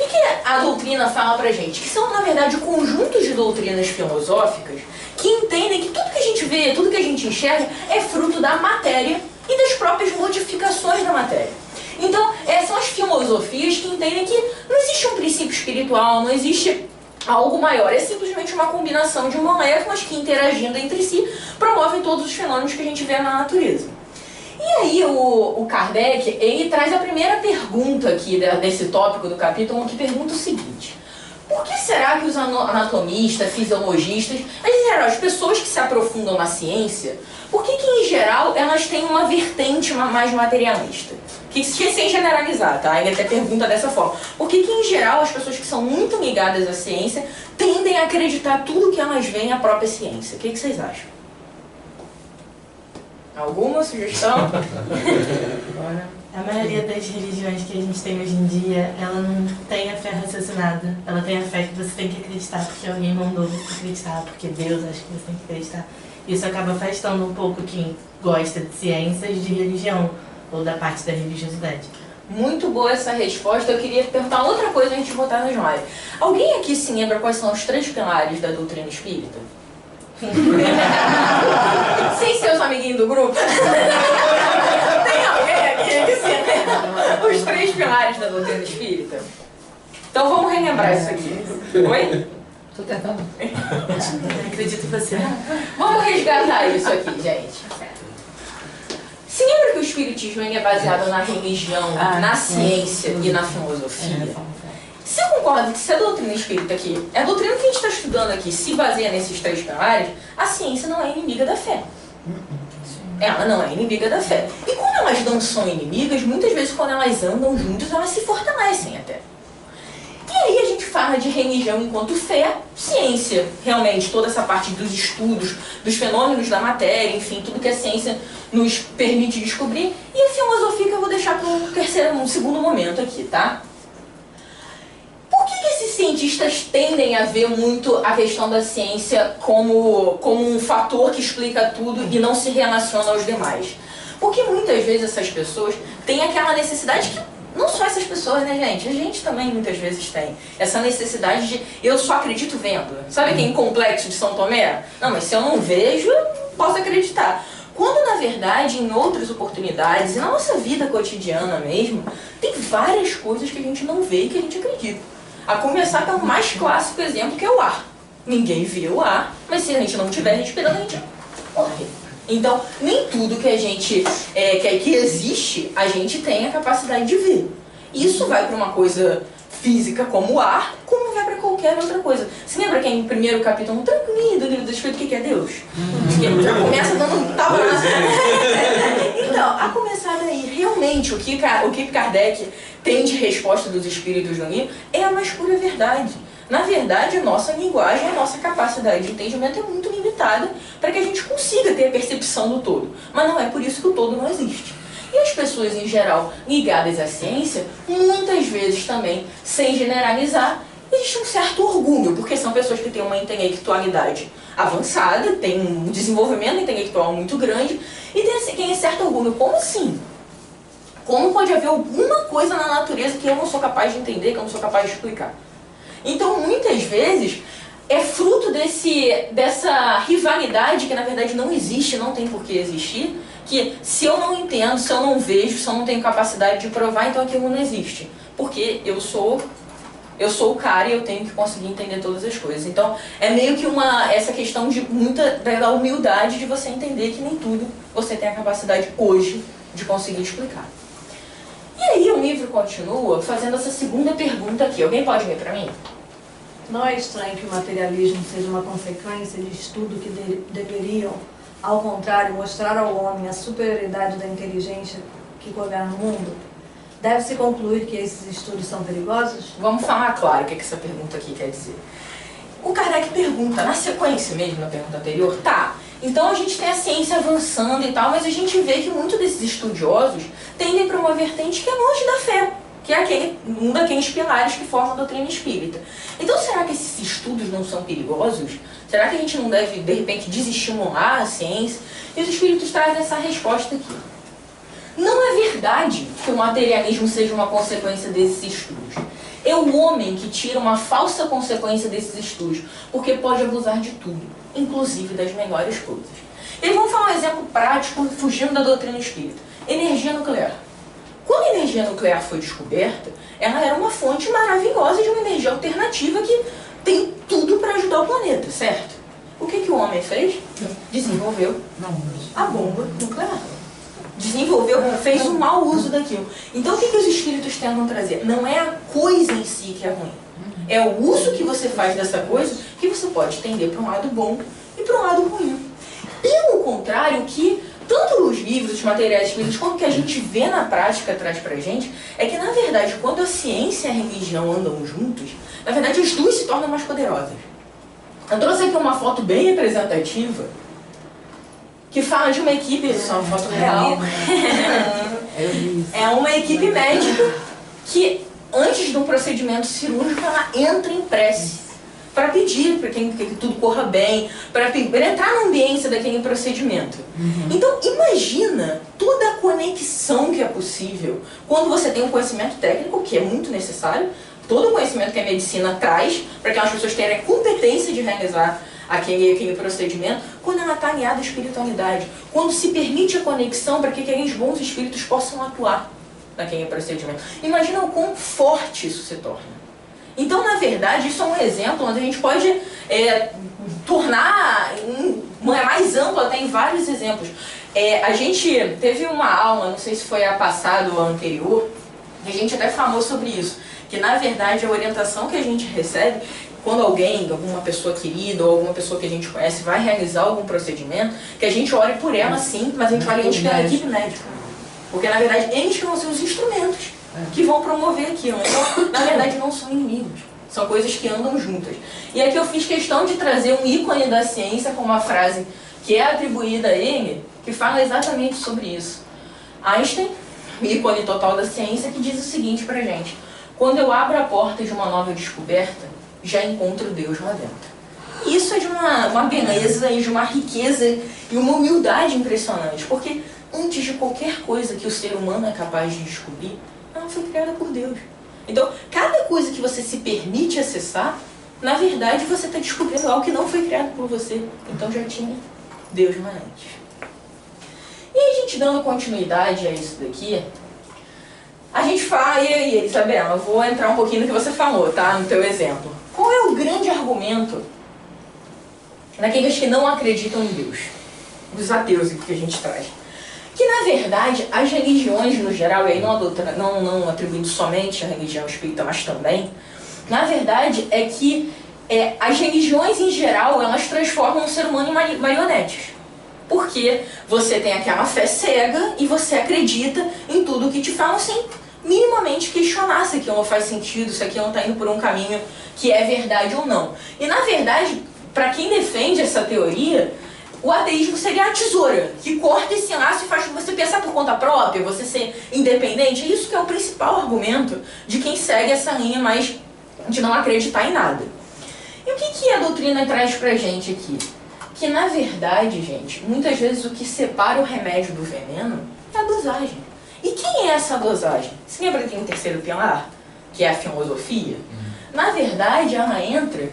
que a doutrina fala pra gente? Que são, na verdade, conjuntos de doutrinas filosóficas que entendem que tudo que a gente vê, tudo que a gente enxerga é fruto da matéria e das próprias modificações da matéria. Então, são as filosofias que entendem que não existe um princípio espiritual, não existe algo maior, é simplesmente uma combinação de moléculas que, interagindo entre si, promovem todos os fenômenos que a gente vê na natureza. E aí o Kardec, ele traz a primeira pergunta aqui desse tópico do capítulo, que pergunta o seguinte: por que será que os anatomistas, fisiologistas, em geral, as pessoas que se aprofundam na ciência, por que em geral elas têm uma vertente mais materialista? Que sem generalizar, tá? Ele até pergunta dessa forma. Por que em geral as pessoas que são muito ligadas à ciência tendem a acreditar tudo que elas veem à própria ciência? O que vocês acham? Alguma sugestão? A maioria das religiões que a gente tem hoje em dia, ela não tem a fé raciocinada. Ela tem a fé que você tem que acreditar porque alguém mandou você acreditar, porque Deus acha que você tem que acreditar. Isso acaba afastando um pouco quem gosta de ciências de religião, ou da parte da religiosidade. Muito boa essa resposta. Eu queria perguntar outra coisa antes de botar no slide. Alguém aqui se lembra quais são os 3 pilares da doutrina espírita? Sem ser os amiguinhos do grupo? Tem alguém aqui que se lembra os 3 pilares da doutrina espírita? Então vamos relembrar isso aqui. Oi? Tô tentando. Eu acredito em você. Vamos resgatar isso aqui, gente. Se lembra que o espiritismo é baseado na religião, na ciência e na filosofia? Você concorda que se a doutrina espírita aqui, a doutrina que a gente está estudando aqui, se baseia nesses 3 pilares, a ciência não é inimiga da fé. Ela não é inimiga da fé. E como elas não são inimigas, muitas vezes quando elas andam juntas, elas se fortalecem até. E aí a gente fala de religião enquanto fé, ciência, realmente, toda essa parte dos estudos, dos fenômenos da matéria, enfim, tudo que a ciência nos permite descobrir, e a filosofia que eu vou deixar para um segundo momento aqui, tá? Por que esses cientistas tendem a ver muito a questão da ciência como um fator que explica tudo e não se relaciona aos demais? Porque muitas vezes essas pessoas têm aquela necessidade que não só essas pessoas, né, gente? A gente também muitas vezes tem essa necessidade de eu só acredito vendo. Sabe aquele complexo de São Tomé? Não, mas se eu não vejo, eu posso acreditar. Quando, na verdade, em outras oportunidades, e na nossa vida cotidiana mesmo, tem várias coisas que a gente não vê e que a gente acredita. A começar pelo mais clássico exemplo, que é o ar. Ninguém vê o ar, mas se a gente não estiver respirando, a gente morre. Então, nem tudo que a gente que existe, a gente tem a capacidade de ver. Isso vai para uma coisa física como o ar, como vai para qualquer outra coisa. Você lembra que em primeiro capítulo, tranquilo, do livro do Espírito, o que é Deus? Que já começa dando um tapa na... Então, a começar daí, realmente, o que Kardec tem de resposta dos espíritos no livro é a mais pura verdade. Na verdade, a nossa linguagem, a nossa capacidade de entendimento é muito limitada para que a gente consiga ter a percepção do todo. Mas não é por isso que o todo não existe. E as pessoas, em geral, ligadas à ciência, muitas vezes também, sem generalizar, existe um certo orgulho, porque são pessoas que têm uma intelectualidade avançada, têm um desenvolvimento intelectual muito grande, e tem certo orgulho. Como assim? Como pode haver alguma coisa na natureza que eu não sou capaz de entender, que eu não sou capaz de explicar? Então, muitas vezes, é fruto dessa rivalidade que, na verdade, não existe, não tem por que existir, que se eu não entendo, se eu não vejo, se eu não tenho capacidade de provar, então aquilo não existe. Porque eu sou o cara e eu tenho que conseguir entender todas as coisas. Então, é meio que essa questão de da humildade de você entender que nem tudo você tem a capacidade hoje de conseguir explicar. E aí o livro continua fazendo essa segunda pergunta aqui. Alguém pode ler para mim? Não é estranho que o materialismo seja uma consequência de estudos que deveriam, ao contrário, mostrar ao homem a superioridade da inteligência que governa o mundo? Deve-se concluir que esses estudos são perigosos? Vamos falar claro o que essa pergunta aqui quer dizer. O Kardec pergunta, na sequência mesmo da pergunta anterior, tá, então a gente tem a ciência avançando e tal, mas a gente vê que muitos desses estudiosos tendem para uma vertente que é longe da fé, que é um daqueles pilares que formam a doutrina espírita. Então, será que esses estudos não são perigosos? Será que a gente não deve, de repente, desestimular a ciência? E os espíritos trazem essa resposta aqui. Não é verdade que o materialismo seja uma consequência desses estudos. É o homem que tira uma falsa consequência desses estudos, porque pode abusar de tudo, inclusive das melhores coisas. E vamos falar um exemplo prático, fugindo da doutrina espírita. Energia nuclear. Quando a energia nuclear foi descoberta, ela era uma fonte maravilhosa de uma energia alternativa que tem tudo para ajudar o planeta, certo? O que o homem fez? Desenvolveu a bomba nuclear. Desenvolveu, fez um mau uso daquilo. Então o que os espíritos tentam trazer? Não é a coisa em si que é ruim. É o uso que você faz dessa coisa que você pode tender para um lado bom e para um lado ruim. Pelo contrário, que tanto os livros, os materiais espíritas, quanto que a gente vê na prática traz pra gente, é que na verdade, quando a ciência e a religião andam juntos, na verdade as duas se tornam mais poderosas. Eu trouxe aqui uma foto bem representativa que fala de uma equipe, isso é uma foto real. É uma equipe médica que, antes de um procedimento cirúrgico, ela entra em prece para pedir para que tudo corra bem, para entrar na ambiência daquele procedimento. Então, imagina toda a conexão que é possível quando você tem um conhecimento técnico, que é muito necessário, todo o conhecimento que a medicina traz, para que as pessoas tenham a competência de realizar aquele procedimento, quando ela está alinhada à espiritualidade, quando se permite a conexão para que aqueles bons espíritos possam atuar naquele procedimento. Imagina o quão forte isso se torna. Então, na verdade, isso é um exemplo onde a gente pode tornar mais amplo, até em vários exemplos. A gente teve uma aula, não sei se foi a passada ou a anterior, e a gente até falou sobre isso, que na verdade a orientação que a gente recebe, quando alguém, alguma pessoa querida ou alguma pessoa que a gente conhece vai realizar algum procedimento, que a gente ore por ela sim, mas a gente olha antes pela equipe médica. Porque na verdade eles que vão ser os instrumentos que vão promover aquilo. Então, na verdade, não são inimigos. São coisas que andam juntas. E aqui eu fiz questão de trazer um ícone da ciência com uma frase que é atribuída a ele, que fala exatamente sobre isso. Einstein, o ícone total da ciência, que diz o seguinte pra gente: quando eu abro a porta de uma nova descoberta, já encontro Deus lá dentro. Isso é de uma beleza e de uma riqueza e uma humildade impressionante, porque antes de qualquer coisa que o ser humano é capaz de descobrir, ela foi criada por Deus. Então, cada coisa que você se permite acessar, na verdade você está descobrindo algo que não foi criado por você. Então já tinha Deus lá antes. E aí, a gente dando continuidade a isso daqui, a gente fala, e aí, Isabela, eu vou entrar um pouquinho no que você falou, tá? No teu exemplo. Qual é o grande argumento daqueles que não acreditam em Deus? Dos ateus que a gente traz. Que, na verdade, as religiões, no geral, e aí não atribuindo somente a religião espírita, mas também, na verdade, é que as religiões, em geral, elas transformam o ser humano em marionetes. Porque você tem aquela fé cega e você acredita em tudo que te falam sem minimamente questionar se aquilo não faz sentido, se aquilo não está indo por um caminho que é verdade ou não. E, na verdade, para quem defende essa teoria, o ateísmo seria a tesoura, que corta esse laço e faz você pensar por conta própria, você ser independente. É isso que é o principal argumento de quem segue essa linha mais de não acreditar em nada. E o que a doutrina traz pra gente aqui? Que, na verdade, gente, muitas vezes o que separa o remédio do veneno é a dosagem. E quem é essa dosagem? Você lembra que tem o terceiro pilar, que é a filosofia? Na verdade, ela entra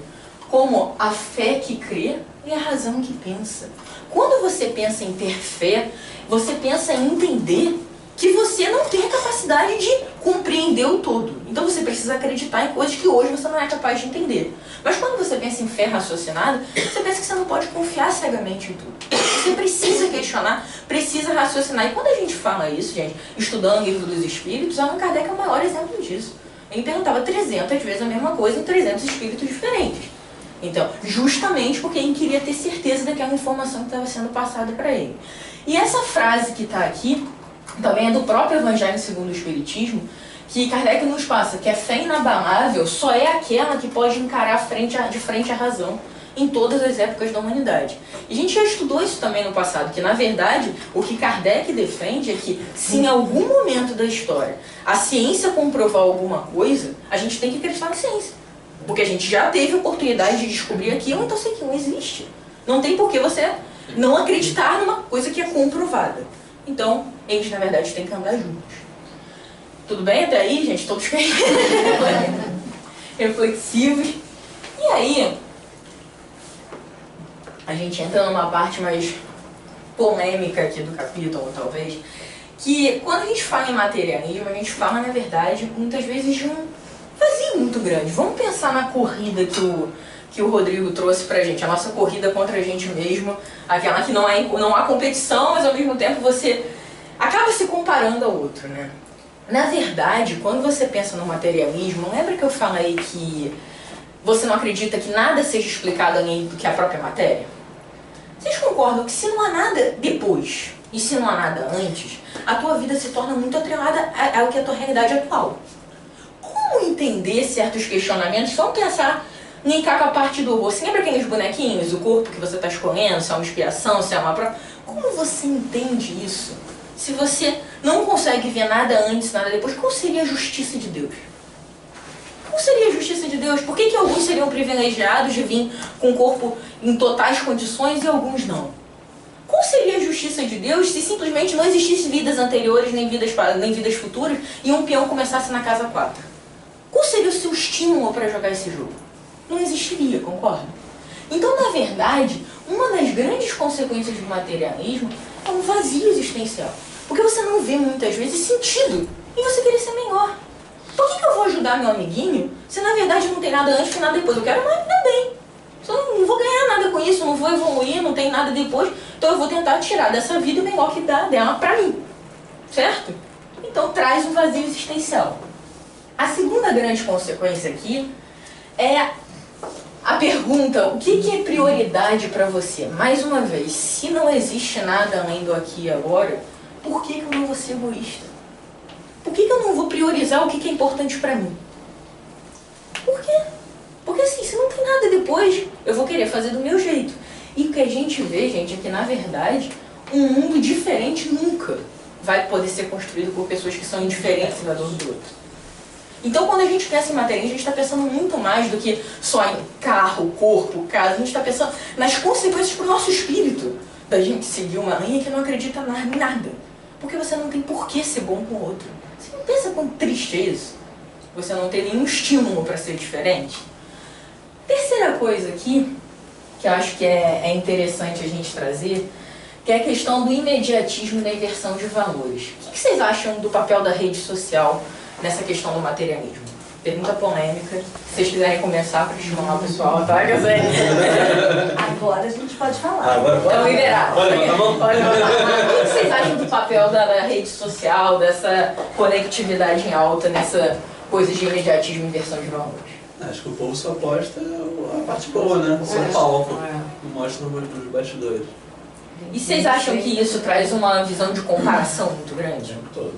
como a fé que crê e a razão que pensa. Quando você pensa em ter fé, você pensa em entender que você não tem a capacidade de compreender o todo. Então você precisa acreditar em coisas que hoje você não é capaz de entender. Mas quando você pensa em fé raciocinada, você pensa que você não pode confiar cegamente em tudo. Você precisa questionar, precisa raciocinar. E quando a gente fala isso, gente, estudando o livro dos espíritos, Allan Kardec é o maior exemplo disso. Ele perguntava 300 vezes a mesma coisa em 300 espíritos diferentes. Então, justamente porque ele queria ter certeza daquela informação que estava sendo passada para ele. E essa frase que está aqui, também é do próprio Evangelho segundo o Espiritismo, que Kardec nos passa que a fé inabalável só é aquela que pode encarar de frente à razão em todas as épocas da humanidade. E a gente já estudou isso também no passado, que na verdade o que Kardec defende é que se em algum momento da história a ciência comprovar alguma coisa, a gente tem que acreditar na ciência. Porque a gente já teve a oportunidade de descobrir aquilo, então isso aqui não existe. Não tem por que você não acreditar numa coisa que é comprovada. Então, eles na verdade têm que andar juntos. Tudo bem até aí, gente? Todos bem? reflexivos. E aí, a gente entra numa parte mais polêmica aqui do capítulo, talvez, que quando a gente fala em materialismo, a gente fala, na verdade, muitas vezes de um vazio muito grande. Vamos pensar na corrida que o Rodrigo trouxe pra gente, a nossa corrida contra a gente mesmo, aquela que não há competição, mas ao mesmo tempo você acaba se comparando ao outro, né? Na verdade, quando você pensa no materialismo, lembra que eu falei que você não acredita que nada seja explicado além do que a própria matéria? Vocês concordam que se não há nada depois e se não há nada antes, a tua vida se torna muito atrelada ao que é a tua realidade atual? Como entender certos questionamentos? Vamos pensar em cada parte do rosto. Você lembra aqueles bonequinhos, o corpo que você está escolhendo, se é uma expiação, se é uma prova? Como você entende isso? Se você não consegue ver nada antes, nada depois, qual seria a justiça de Deus? Qual seria a justiça de Deus? Por que alguns seriam privilegiados de vir com o corpo em totais condições e alguns não? Qual seria a justiça de Deus se simplesmente não existisse vidas anteriores nem vidas futuras e um peão começasse na casa 4? Qual seria o seu estímulo para jogar esse jogo? Não existiria, concorda? Então, na verdade, uma das grandes consequências do materialismo é um vazio existencial. Porque você não vê muitas vezes sentido em você querer ser melhor. Por que eu vou ajudar meu amiguinho se na verdade não tem nada antes e nada depois? Eu quero uma vida bem. Eu não vou ganhar nada com isso, não vou evoluir, não tem nada depois. Então eu vou tentar tirar dessa vida o melhor que dá dela pra mim. Certo? Então traz um vazio existencial. A segunda grande consequência aqui é a pergunta: o que é prioridade para você? Mais uma vez, se não existe nada além do aqui e agora, por que eu não vou ser egoísta? Por que eu não vou priorizar o que é importante para mim? Por quê? Porque assim, se não tem nada depois, eu vou querer fazer do meu jeito. E o que a gente vê, gente, é que na verdade, um mundo diferente nunca vai poder ser construído por pessoas que são indiferentes um do outro. Então, quando a gente pensa em materialismo, a gente está pensando muito mais do que só em carro, corpo, casa. A gente está pensando nas consequências para o nosso espírito da gente seguir uma linha que não acredita em nada. Porque você não tem por que ser bom com o outro. Você não pensa quão triste é isso? Você não tem nenhum estímulo para ser diferente? Terceira coisa aqui, que eu acho que é interessante a gente trazer, que é a questão do imediatismo e da inversão de valores. O que vocês acham do papel da rede social nessa questão do materialismo? Pergunta polêmica. Se vocês quiserem começar para estimular o pessoal, tá? Agora a gente pode falar. Agora Então, liberado. Tá bom? O que vocês acham do papel da rede social, dessa conectividade em alta, nessa coisa de imediatismo e inversão de valores? Acho que o povo só aposta a parte boa, né? Só o palco. Não mostra os bastidores. E vocês acham que isso traz uma visão de comparação muito grande? Todo.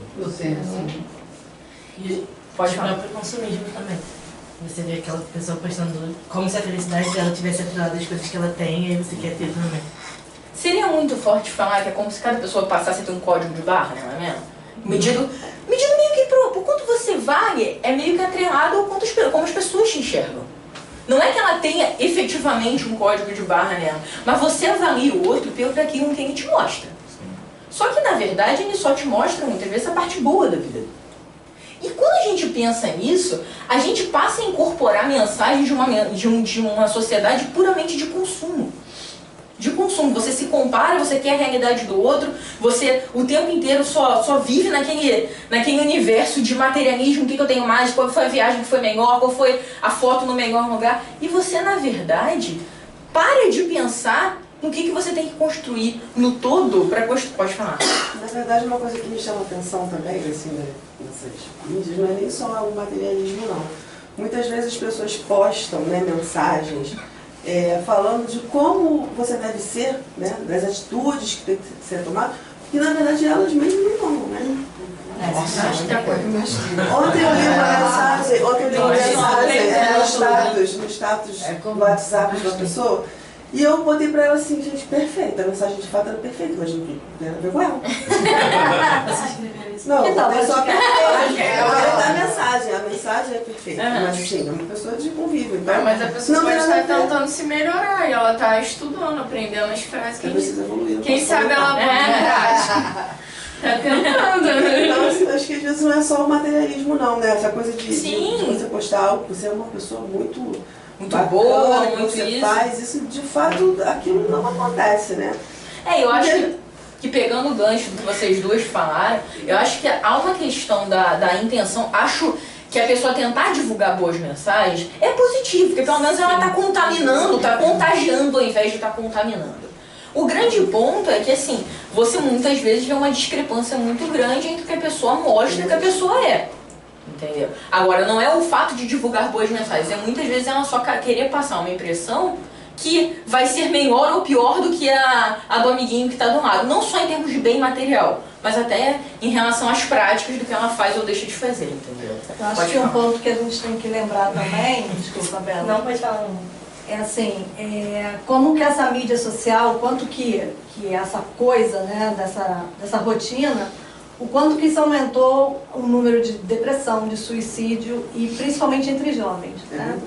E Pode o falar. próprio consumismo também. Você vê aquela pessoa postando como se a felicidade dela tivesse atrelada às coisas que ela tem e aí você quer ter também. Seria muito forte falar que é como se cada pessoa passasse a ter um código de barra, não é mesmo? Medido meio que por quanto você vale, é meio que atrelado ao quanto como as pessoas te enxergam. Não é que ela tenha efetivamente um código de barra nela, mas você avalia o outro pelo aquilo que ele te mostra. Só que na verdade ele só te mostra muitas vezes a parte boa da vida. E quando a gente pensa nisso, a gente passa a incorporar mensagens de uma sociedade puramente de consumo. De consumo. Você se compara, você quer a realidade do outro, você o tempo inteiro só vive naquele universo de materialismo, o que eu tenho mais, qual foi a viagem que foi melhor, qual foi a foto no melhor lugar. E você, na verdade, para de pensar no que você tem que construir no todo para construir. Pode falar. Na verdade, uma coisa que me chama a atenção também, assim, nessas mídias, não é nem só o materialismo, não. Muitas vezes as pessoas postam, né, mensagens falando de como você deve ser, né, das atitudes que tem que ser tomado, que na verdade elas mesmas não tomam, né? Ontem eu li uma mensagem, no status do WhatsApp de uma pessoa. E eu botei pra ela assim, gente, perfeita. A mensagem de fato era perfeita, mas não tem nada a ver com ela. Não, eu botei só perfeita. Eu falei da mensagem, a mensagem é perfeita. Mas sim, é uma pessoa de convívio. Então, Mas a pessoa não pode tem nada estar a ver. tentando se melhorar e ela está estudando, aprendendo as frases. Ela precisa evoluir. Quem sabe ela põe em prática. Tá tentando, né? Então, assim, acho que às vezes não é só o materialismo não, né? Essa coisa de Sim. você postar algo, você é uma pessoa muito bacana, boa, que muito você isso. faz, isso de fato, aquilo não acontece, né? Eu acho que pegando o gancho do que vocês duas falaram, eu acho que há uma questão da intenção, acho que a pessoa tentar divulgar boas mensagens é positivo, porque pelo menos ela está contaminando, está contagiando ao invés de estar contaminando. O grande ponto é que, assim, você muitas vezes vê uma discrepância muito grande entre o que a pessoa mostra e o que a pessoa é. Entendeu? Agora, não é o fato de divulgar boas mensagens, é muitas vezes ela só querer passar uma impressão que vai ser melhor ou pior do que a do amiguinho que está do lado. Não só em termos de bem material, mas até em relação às práticas do que ela faz ou deixa de fazer, entendeu? Eu acho que um ponto que a gente tem que lembrar também, desculpa, Bela. Não, pode falar não. É assim, como que essa mídia social, quanto que essa coisa, né, dessa rotina, o quanto que isso aumentou o número de depressão, de suicídio e principalmente entre jovens, né?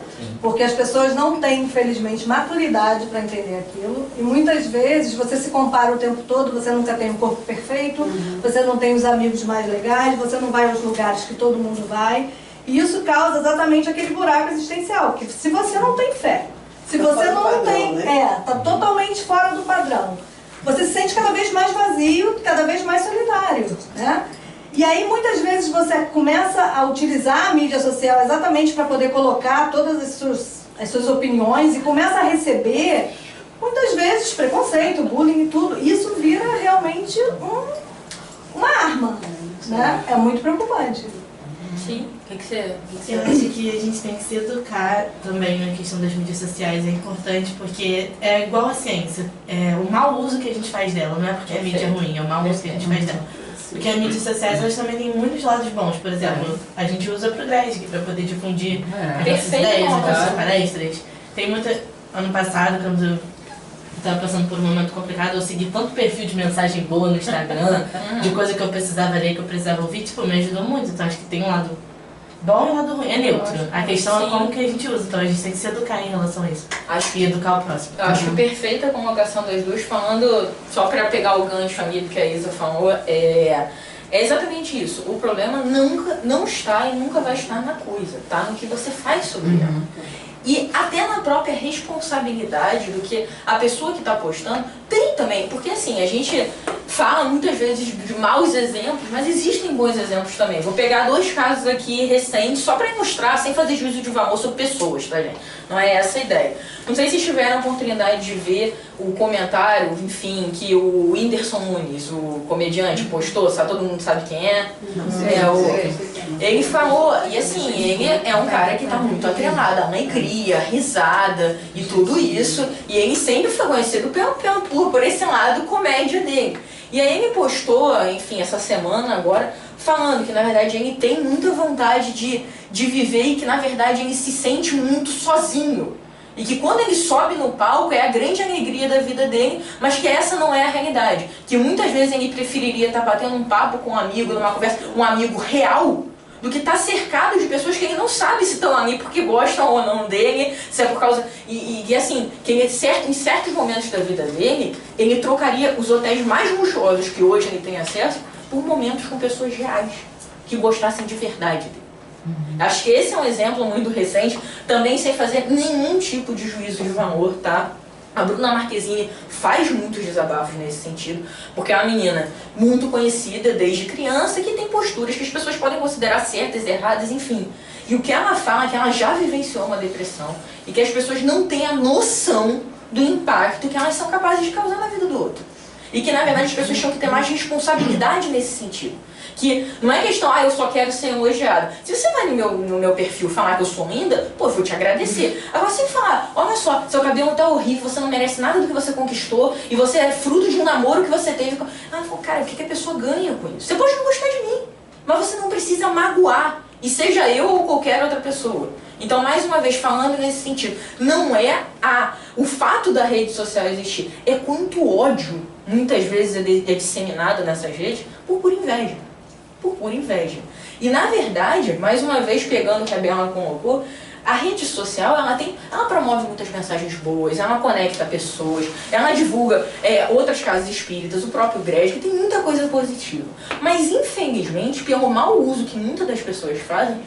Porque as pessoas não têm, infelizmente, maturidade para entender aquilo e muitas vezes você se compara o tempo todo, você nunca tem um corpo perfeito, você não tem os amigos mais legais, você não vai aos lugares que todo mundo vai e isso causa exatamente aquele buraco existencial, que se você não tem fé, se você não tem, tá totalmente fora do padrão. Você se sente cada vez mais vazio, cada vez mais solitário, né? E aí muitas vezes você começa a utilizar a mídia social exatamente para poder colocar todas as suas opiniões e começa a receber, muitas vezes, preconceito, bullying e tudo. Isso vira realmente uma arma, né? É muito preocupante. Sim. O que você Eu acho que a gente tem que se educar também na questão das mídias sociais, é importante porque é igual a ciência, é o mau uso que a gente faz dela, não é porque a mídia é ruim, é o mau uso que a gente faz dela. Porque as mídias sociais elas também têm muitos lados bons, por exemplo, a gente usa pro GRESG para poder difundir as nossas ideias, as nossas palestras. Tem muita... Ano passado, quando eu estava passando por um momento complicado, eu segui tanto perfil de mensagem boa no Instagram, de coisa que eu precisava ler, que eu precisava ouvir, tipo, me ajudou muito, então acho que tem um lado bom e lado ruim, é neutro. A questão é como que a gente usa, então a gente tem que se educar em relação a isso. E educar o próximo. Eu acho perfeita a colocação das duas, falando, só para pegar o gancho ali do que a Isa falou, é exatamente isso. O problema não está e nunca vai estar na coisa, tá? No que você faz sobre ela. E até na própria responsabilidade do que a pessoa que está postando tem também, porque assim, a gente fala muitas vezes de maus exemplos, mas existem bons exemplos também. Vou pegar 2 casos aqui recentes, só para ilustrar, sem fazer juízo de valor sobre pessoas, tá, gente? Não é essa a ideia. Não sei se tiveram a oportunidade de ver o comentário, enfim, que o Whindersson Nunes, o comediante, postou, sabe, todo mundo sabe quem é? Ele falou, e assim, ele é um cara que está muito atrelado à alegria, risada e tudo isso, e ele sempre foi conhecido por esse lado comédia dele. E aí ele postou, enfim, essa semana agora, falando que na verdade ele tem muita vontade de viver e que na verdade ele se sente muito sozinho. E que quando ele sobe no palco é a grande alegria da vida dele, mas que essa não é a realidade. Que muitas vezes ele preferiria estar batendo um papo com um amigo, numa conversa, um amigo real, do que estar cercado de pessoas que ele não sabe se estão ali porque gostam ou não dele, se é por causa... E assim, que ele, em certos momentos da vida dele, ele trocaria os hotéis mais luxuosos que hoje ele tem acesso por momentos com pessoas reais, que gostassem de verdade dele. Acho que esse é um exemplo muito recente, também sem fazer nenhum tipo de juízo de valor, tá? A Bruna Marquezine faz muitos desabafos nesse sentido, porque é uma menina muito conhecida desde criança, que tem posturas que as pessoas podem considerar certas, erradas, enfim. E o que ela fala é que ela já vivenciou uma depressão e que as pessoas não têm a noção do impacto que elas são capazes de causar na vida do outro. E que, na verdade, as pessoas tinham que ter mais responsabilidade nesse sentido. Que não é questão, eu só quero ser elogiada. Se você vai no meu perfil falar que eu sou linda, pô, eu vou te agradecer. Agora, se falar, olha só, seu cabelo tá horrível, você não merece nada do que você conquistou, e você é fruto de um namoro que você teve. Ela falou, cara, o que a pessoa ganha com isso? Você pode não gostar de mim, mas você não precisa magoar, e seja eu ou qualquer outra pessoa. Então, mais uma vez, falando nesse sentido, não é o fato da rede social existir, é quanto ódio, muitas vezes, é disseminado nessas redes por pura inveja. Por pura inveja. E, na verdade, mais uma vez, pegando o que a Bela colocou, A rede social, ela promove muitas mensagens boas, ela conecta pessoas, ela divulga outras casas espíritas, o próprio GRES, que tem muita coisa positiva. Mas, infelizmente, pelo mau uso que muitas das pessoas fazem,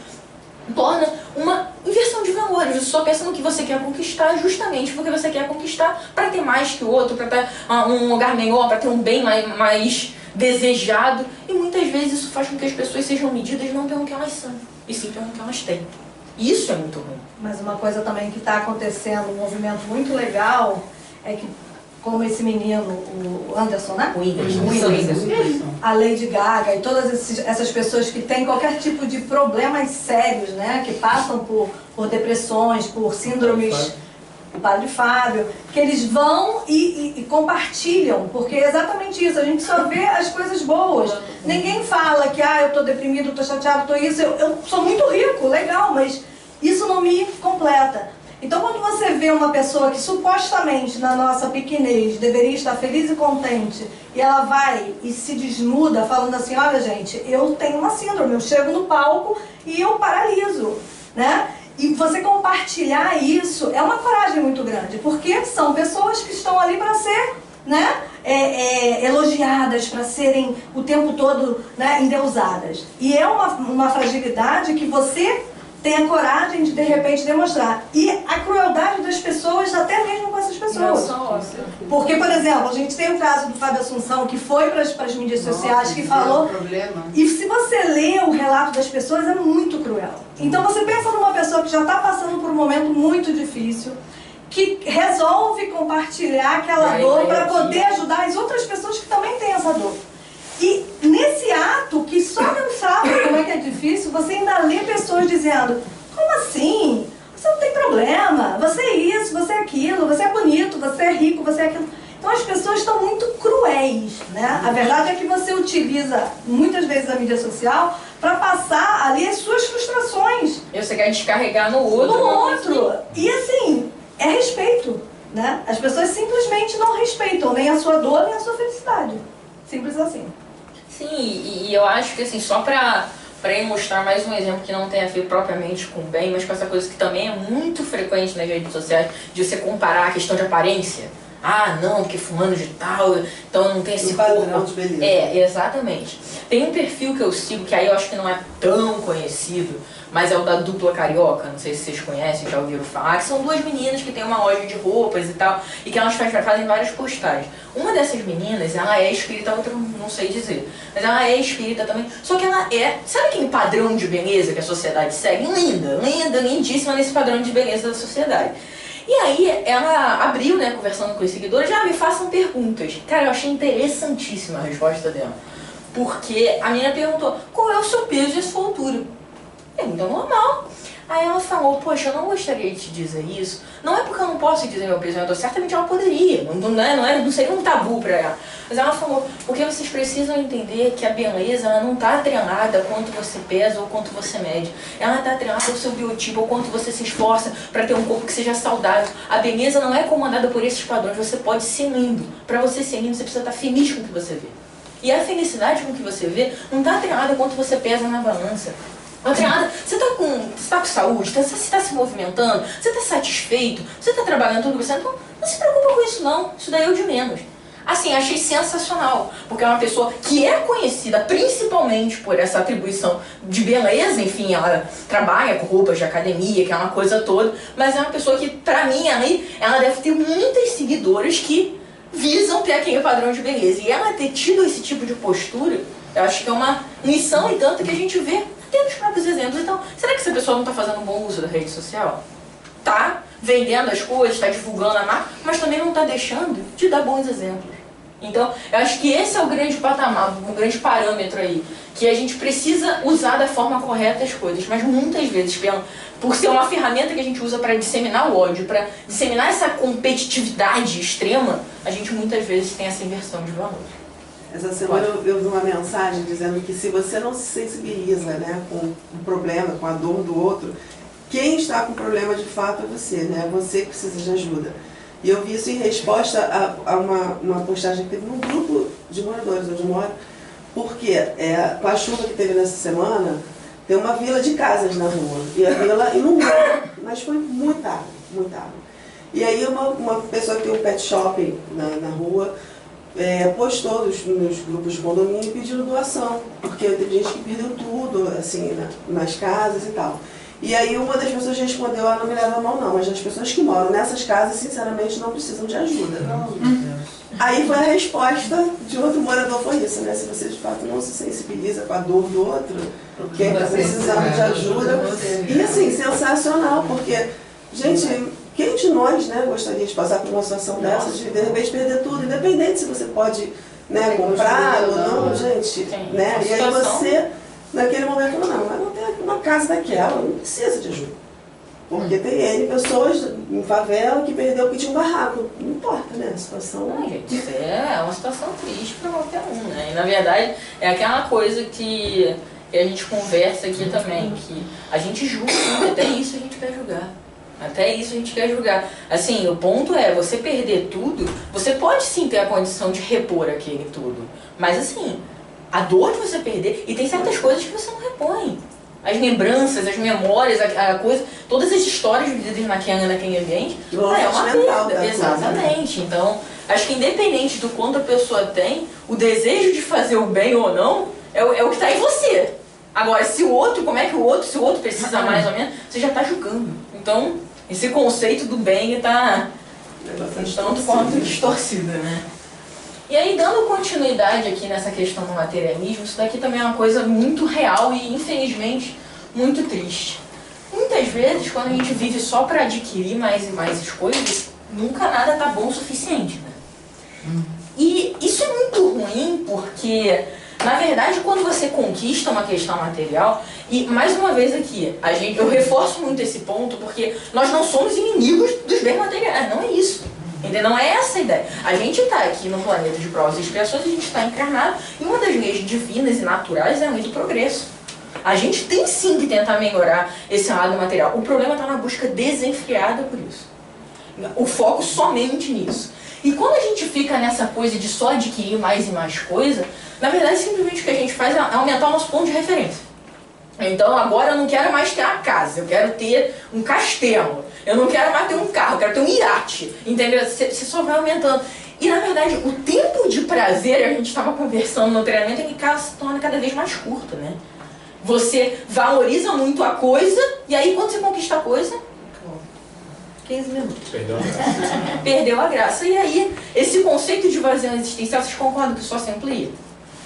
torna uma inversão de valores. Você só pensa no que você quer conquistar justamente porque você quer conquistar para ter mais que o outro, para ter um lugar melhor, para ter um bem mais desejado. E muitas vezes isso faz com que as pessoas sejam medidas não pelo que elas são, e sim pelo que elas têm. E isso é muito ruim. Mas uma coisa também que está acontecendo, um movimento muito legal, é que, como esse menino, o Anderson, né? O Whindersson. A Lady Gaga e todas essas pessoas que têm qualquer tipo de problemas sérios, né? Que passam por depressões, por síndromes, o Padre Fábio, que eles vão e compartilham, porque é exatamente isso, a gente só vê as coisas boas. Ninguém fala que, eu tô deprimido, tô chateado, tô isso, eu sou muito rico, legal, mas isso não me completa. Então, quando você vê uma pessoa que supostamente, na nossa pequenez, deveria estar feliz e contente, e ela vai e se desnuda falando assim, olha gente, eu tenho uma síndrome, eu chego no palco e eu paraliso, né? E você compartilhar isso é uma coragem muito grande, porque são pessoas que estão ali para ser, né, elogiadas, para serem o tempo todo, né, endeusadas. E é uma fragilidade que você tem a coragem de repente demonstrar. E a crueldade das pessoas, até mesmo com essas pessoas. Porque, por exemplo, a gente tem o caso do Fábio Assunção, que foi para as mídias sociais, que falou... E se você lê o relato das pessoas, é muito cruel. Então você pensa numa pessoa que já está passando por um momento muito difícil, que resolve compartilhar aquela dor para poder ajudar as outras pessoas que também têm essa dor. E nesse ato, que só não sabe como é que é difícil, você ainda lê pessoas dizendo, como assim? Você não tem problema, você é isso, você é aquilo, você é bonito, você é rico, você é aquilo. Então as pessoas estão muito cruéis, né? A verdade é que você utiliza muitas vezes a mídia social para passar ali as suas frustrações. Você quer descarregar no outro. No outro. E assim, é respeito, né? As pessoas simplesmente não respeitam nem a sua dor, nem a sua felicidade. Simples assim. Sim, e eu acho que assim, só para mostrar mais um exemplo que não tem a ver propriamente com o bem, mas com essa coisa que também é muito frequente nas redes sociais, de você comparar a questão de aparência. Não, porque fulano de tal, então não tem esse padrão de beleza. Exatamente. Tem um perfil que eu sigo, que aí eu acho que não é tão conhecido, mas é o da Dupla Carioca, não sei se vocês conhecem, já ouviram falar, que são duas meninas que têm uma loja de roupas e tal, e que elas fazem várias postagens. Uma dessas meninas, ela é espírita, a outra não sei dizer, mas ela é espírita também, só que ela sabe aquele padrão de beleza que a sociedade segue? Lindíssima nesse padrão de beleza da sociedade. E aí ela abriu, né, conversando com os seguidores, me façam perguntas. Cara, eu achei interessantíssima a resposta dela. Porque a menina perguntou, qual é o seu peso e a sua altura? Pergunta normal. Aí ela falou, poxa, eu não gostaria de te dizer isso. Não é porque eu não posso dizer meu peso, então certamente ela poderia. Não seria um tabu pra ela. Mas ela falou, porque vocês precisam entender que a beleza ela não está atrelada a quanto você pesa ou quanto você mede. Ela está atrelada ao seu biotipo, ao quanto você se esforça para ter um corpo que seja saudável. A beleza não é comandada por esses padrões, você pode ser lindo. Para você ser lindo, você precisa estar feliz com o que você vê. E a felicidade com o que você vê não está atrelada a quanto você pesa na balança. Você está com saúde, você está se movimentando, você está satisfeito, você está trabalhando tudo que você... Então, não se preocupa com isso não, isso daí é o de menos. Assim, achei sensacional, porque é uma pessoa que é conhecida principalmente por essa atribuição de beleza, enfim, ela trabalha com roupas de academia, que é uma coisa toda, mas é uma pessoa que, pra mim, ela deve ter muitas seguidoras que visam ter aquele padrão de beleza. E ela ter tido esse tipo de postura, eu acho que é uma lição e tanto que a gente vê tendo os próprios exemplos. Então, será que essa pessoa não está fazendo um bom uso da rede social? Tá vendendo as coisas, está divulgando a marca, mas também não está deixando de dar bons exemplos. Então, eu acho que esse é o grande patamar, o grande parâmetro aí, que a gente precisa usar da forma correta as coisas, mas muitas vezes, por ser uma ferramenta que a gente usa para disseminar o ódio, para disseminar essa competitividade extrema, a gente muitas vezes tem essa inversão de valores. Essa semana eu vi uma mensagem dizendo que se você não se sensibiliza, né, com o problema, com a dor do outro, quem está com o problema de fato é você, né? Você que precisa de ajuda. E eu vi isso em resposta a uma postagem que teve num grupo de moradores onde eu moro, porque com a chuva que teve nessa semana, tem uma vila de casas na rua. E a vila inundou, mas foi muita água, muita água. E aí uma pessoa que tem um pet shop na rua postou nos grupos de condomínio pedindo doação, porque teve gente que perdeu tudo, assim, nas casas e tal. E aí uma das pessoas respondeu, não me leva a mão não, mas as pessoas que moram nessas casas, sinceramente, não precisam de ajuda. Aí foi a resposta de outro morador, foi isso, né? Se você de fato não se sensibiliza com a dor do outro, quem está precisando de ajuda. E assim, sensacional, porque, gente, quem de nós, né, gostaria de passar por uma situação dessa, de repente perder tudo, independente se você pode, né, comprar ou não, gente, né? E aí você, naquele momento, não, mas não tem uma casa daquela, não precisa de ajuda. Porque tem N pessoas em favela que perdeu porque tinha um barraco. Não importa, né? A situação. Não, gente, isso é uma situação triste para qualquer um, né? E na verdade é aquela coisa que a gente conversa aqui também, que a gente julga, até isso a gente quer julgar. Até isso a gente quer julgar. Assim, o ponto é, você perder tudo, você pode sim ter a condição de repor aquele tudo. Mas assim, a dor de você perder, e tem certas coisas que você não repõe. As lembranças, as memórias, a coisa, todas as histórias vividas naquele ambiente, é uma perda. Exatamente. Então, acho que independente do quanto a pessoa tem, o desejo de fazer o bem ou não, é o que está em você. Agora, se o outro, se o outro precisa mais ou menos, você já está julgando. Então, esse conceito do bem está tanto quanto distorcido, né? E aí, dando continuidade aqui nessa questão do materialismo, isso daqui também é uma coisa muito real e, infelizmente, muito triste. Muitas vezes, quando a gente vive só para adquirir mais e mais as coisas, nunca nada tá bom o suficiente, né? E isso é muito ruim porque, na verdade, quando você conquista uma questão material, e mais uma vez aqui, eu reforço muito esse ponto porque nós não somos inimigos dos bens materiais, não é isso. Entendeu? Não é essa a ideia. A gente está aqui no planeta de provas e expiações, a gente está encarnado, e uma das leis divinas e naturais é a lei do progresso. A gente tem sim que tentar melhorar esse lado material. O problema está na busca desenfreada por isso. O foco somente nisso. E quando a gente fica nessa coisa de só adquirir mais e mais coisa, na verdade simplesmente o que a gente faz é aumentar o nosso ponto de referência. Então agora eu não quero mais ter uma casa, eu quero ter um castelo. Eu não quero mais ter um carro, eu quero ter um iate. Entendeu? Você só vai aumentando. E na verdade o tempo de prazer, a gente estava conversando no treinamento, é que se torna cada vez mais curto, né? Você valoriza muito a coisa, e aí quando você conquista a coisa, 15 minutos. Perdeu a graça. Perdeu a graça. E aí, esse conceito de vazio existencial, vocês concordam que só se amplia?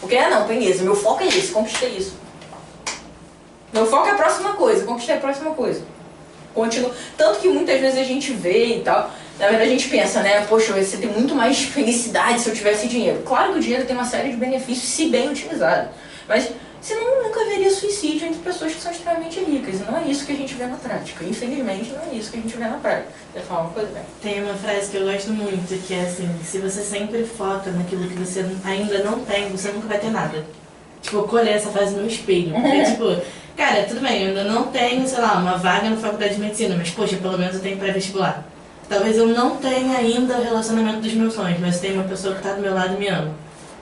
Porque, não, beleza, meu foco é esse, conquistei isso. Meu foco é a próxima coisa, conquistei a próxima coisa. Continua. Tanto que muitas vezes a gente vê e tal, na verdade a gente pensa, né, poxa, você tem muito mais felicidade se eu tivesse dinheiro. Claro que o dinheiro tem uma série de benefícios se bem utilizado, mas senão nunca haveria suicídio entre pessoas que são extremamente ricas, e não é isso que a gente vê na prática. Infelizmente não é isso que a gente vê na prática. Quer falar uma coisa, bem? Tem uma frase que eu gosto muito, que é assim, se você sempre foca naquilo que você ainda não tem, você nunca vai ter nada. Tipo, eu colhei essa frase no espelho, porque tipo, cara, tudo bem, eu ainda não tenho, sei lá, uma vaga na faculdade de medicina, mas poxa, pelo menos eu tenho pré-vestibular. Talvez eu não tenha ainda o relacionamento dos meus sonhos, mas tem uma pessoa que tá do meu lado e me ama.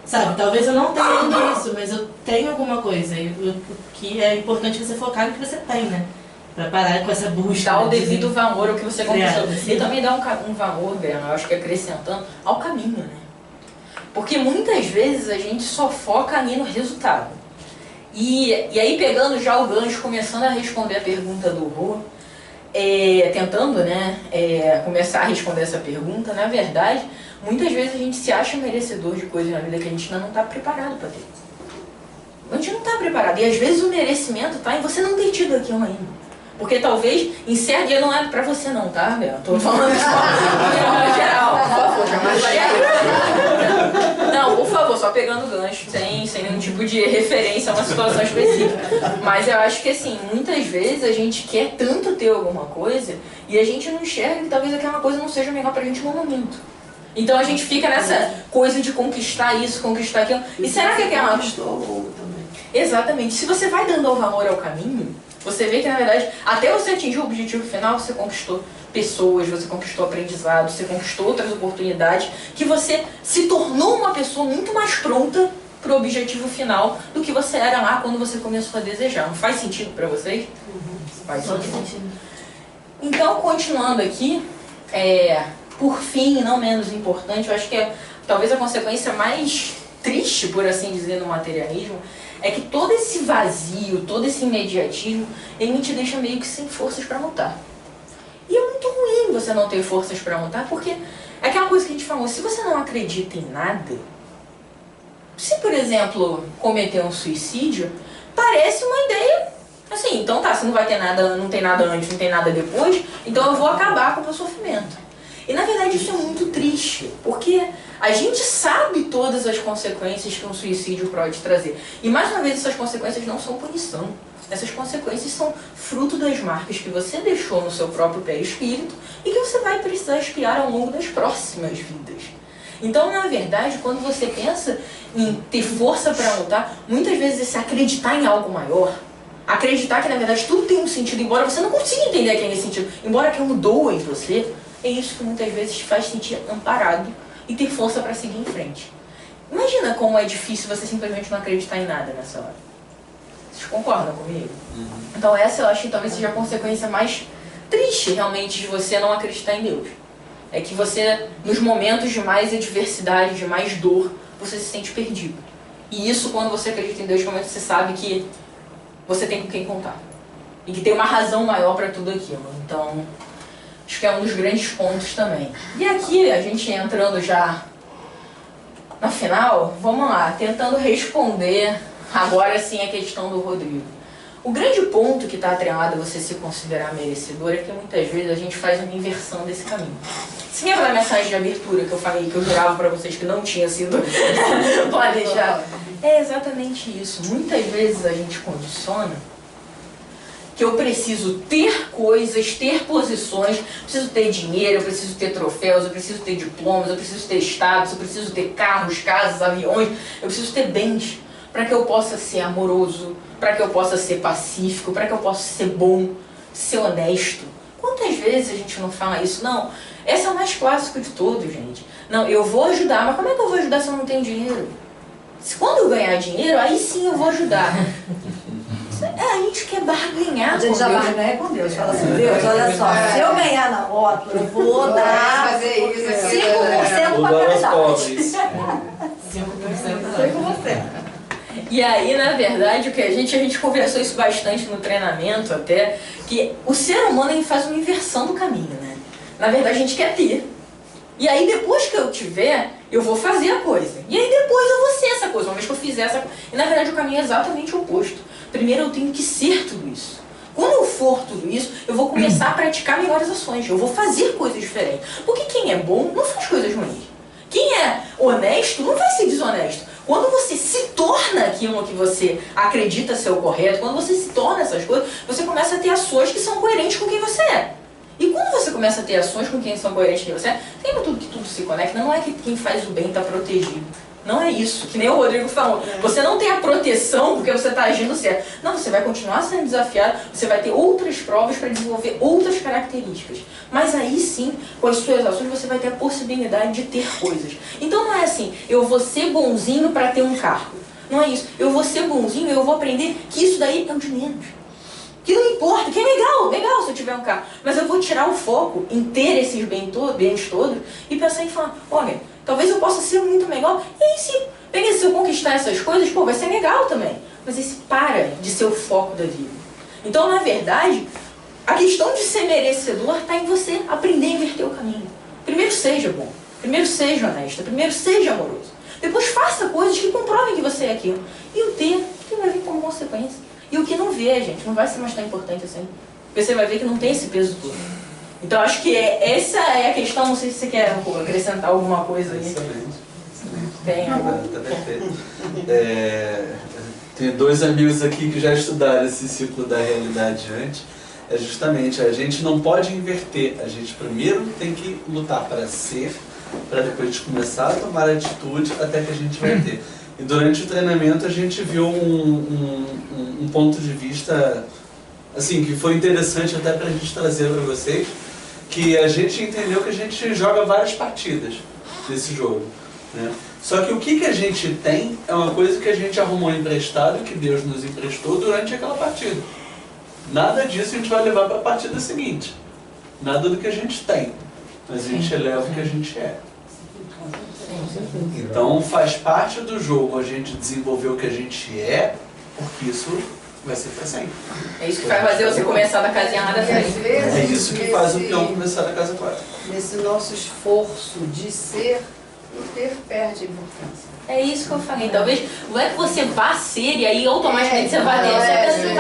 Sabe, talvez eu não tenha ainda isso, mas eu tenho alguma coisa. E o que é importante é você focar no que você tem, né? Pra parar com essa busca. Dar o devido valor ao que você conquistou. Assim. E também dar um valor, Berna, eu acho que acrescentando, ao caminho, né? Porque muitas vezes a gente só foca ali no resultado. E aí pegando já o gancho, começando a responder a pergunta do Rô, tentando, né, começar a responder essa pergunta, na verdade, muitas vezes a gente se acha merecedor de coisas na vida que a gente ainda não está preparado para ter. A gente não está preparado. E às vezes o merecimento está em você não ter tido aquilo ainda. Porque talvez, em certo dia, não é pra você não, tá, Bel? Tô falando de forma geral, por favor, jamais Não, por favor, só pegando gancho, sem nenhum tipo de referência a uma situação específica. Mas eu acho que, assim, muitas vezes a gente quer tanto ter alguma coisa e a gente não enxerga que talvez aquela coisa não seja melhor pra gente no momento. Então a gente fica nessa coisa de conquistar isso, conquistar aquilo. E será que aquela... Conquistou ao longo também. Exatamente. Se você vai dando o valor ao caminho, você vê que, na verdade, até você atingir o objetivo final, você conquistou pessoas, você conquistou aprendizado, você conquistou outras oportunidades, que você se tornou uma pessoa muito mais pronta pro objetivo final do que você era lá quando você começou a desejar. Não faz sentido para vocês? Faz sentido. Então, continuando aqui, por fim, não menos importante, eu acho que talvez a consequência mais triste, por assim dizer, no materialismo, é que todo esse vazio, todo esse imediatismo, ele te deixa meio que sem forças para lutar. E é muito ruim você não ter forças para lutar, porque é aquela coisa que a gente falou, se você não acredita em nada, se, por exemplo, cometer um suicídio, parece uma ideia assim, então tá, se não vai ter nada, não tem nada antes, não tem nada depois, então eu vou acabar com o meu sofrimento. E na verdade isso é muito triste, porque a gente sabe todas as consequências que um suicídio pode trazer. E mais uma vez, essas consequências não são punição. Essas consequências são fruto das marcas que você deixou no seu próprio perispírito e que você vai precisar expiar ao longo das próximas vidas. Então, na verdade, quando você pensa em ter força para lutar, muitas vezes esse acreditar em algo maior, acreditar que na verdade tudo tem um sentido, embora você não consiga entender aquele sentido, embora aquilo doa em você, é isso que muitas vezes te faz sentir amparado e ter força para seguir em frente. Imagina como é difícil você simplesmente não acreditar em nada nessa hora. Vocês concordam comigo? Então essa eu acho que talvez seja a consequência mais triste realmente de você não acreditar em Deus. É que você, nos momentos de mais adversidade, de mais dor, você se sente perdido. E isso, quando você acredita em Deus, realmente você sabe que você tem com quem contar. E que tem uma razão maior para tudo aquilo. Então, acho que é um dos grandes pontos também. E aqui, a gente entrando já no final, vamos lá, tentando responder agora sim a questão do Rodrigo. O grande ponto que está atrelado a você se considerar merecedor é que muitas vezes a gente faz uma inversão desse caminho. Se lembra da mensagem de abertura que eu falei, que eu jurava para vocês que não tinha sido planejado? É exatamente isso. Muitas vezes a gente condiciona que eu preciso ter coisas, ter posições, preciso ter dinheiro, eu preciso ter troféus, eu preciso ter diplomas, eu preciso ter status, eu preciso ter carros, casas, aviões, eu preciso ter bens para que eu possa ser amoroso, para que eu possa ser pacífico, para que eu possa ser bom, ser honesto. Quantas vezes a gente não fala isso? Não, esse é o mais clássico de todos, gente. Não, eu vou ajudar, mas como é que eu vou ajudar se eu não tenho dinheiro? Quando eu ganhar dinheiro, aí sim eu vou ajudar. A gente quer barganhar. A gente já barganha com Deus. Fala assim, Deus, olha só, se eu ganhar na loto, eu vou dar 5% para caridade. 5% com você. E aí, na verdade, o que a gente conversou isso bastante no treinamento até, que o ser humano ele faz uma inversão do caminho, né? Na verdade, a gente quer ter. E aí, depois que eu tiver, eu vou fazer a coisa. E aí, depois eu vou ser essa coisa, uma vez que eu fizer essa coisa. E, na verdade, o caminho é exatamente o oposto. Primeiro, eu tenho que ser tudo isso. Quando eu for tudo isso, eu vou começar a praticar melhores ações. Eu vou fazer coisas diferentes. Porque quem é bom não faz coisas ruins. Quem é honesto não vai ser desonesto. Quando você se torna aquilo que você acredita ser o correto, quando você se torna essas coisas, você começa a ter ações que são coerentes com quem você é. E quando você começa a ter ações com quem são coerentes com quem você é, lembra tudo que tudo se conecta? Não é que quem faz o bem está protegido. Não é isso, que nem o Rodrigo falou. Você não tem a proteção porque você está agindo certo. Não, você vai continuar sendo desafiado, você vai ter outras provas para desenvolver outras características. Mas aí sim, com as suas ações, você vai ter a possibilidade de ter coisas. Então não é assim, eu vou ser bonzinho para ter um carro. Não é isso. Eu vou ser bonzinho, eu vou aprender que isso daí é o de menos. Que não importa, que é legal se eu tiver um carro. Mas eu vou tirar o foco em ter esses bens todos e pensar em falar, olha, talvez eu possa ser muito melhor. E aí se eu conquistar essas coisas, pô, vai ser legal também. Mas esse para de ser o foco da vida. Então, na verdade, a questão de ser merecedor está em você aprender a inverter o caminho. Primeiro seja bom, primeiro seja honesto, primeiro seja amoroso. Depois faça coisas que comprovem que você é aquilo. E o ter, que vai vir como consequência. E o que não vê, gente, não vai ser mais tão importante assim. Porque você vai ver que não tem esse peso todo. Então acho que essa é a questão, não sei se você quer acrescentar alguma coisa aí. Excelente. Tem. Tá perfeito. Tem dois amigos aqui que já estudaram esse ciclo da realidade antes. É justamente, a gente não pode inverter. A gente primeiro tem que lutar para ser, para depois a gente começar a tomar atitude até que a gente vai ter. E durante o treinamento a gente viu um ponto de vista assim, que foi interessante até para a gente trazer para vocês, que a gente entendeu que a gente joga várias partidas desse jogo, né? Só que o que a gente tem é uma coisa que a gente arrumou emprestado, que Deus nos emprestou durante aquela partida. Nada disso a gente vai levar para a partida seguinte. Nada do que a gente tem. Mas a gente leva o que a gente é. Então faz parte do jogo a gente desenvolver o que a gente é, porque isso vai ser para sempre. É isso que vai fazer você começar da casinha lá da frente. É isso que faz o peão começar da casa 4. Nesse nosso esforço de ser, o ter perde a importância. É isso que eu falei. Talvez não é que você vá ser e aí automaticamente você vai ter. Você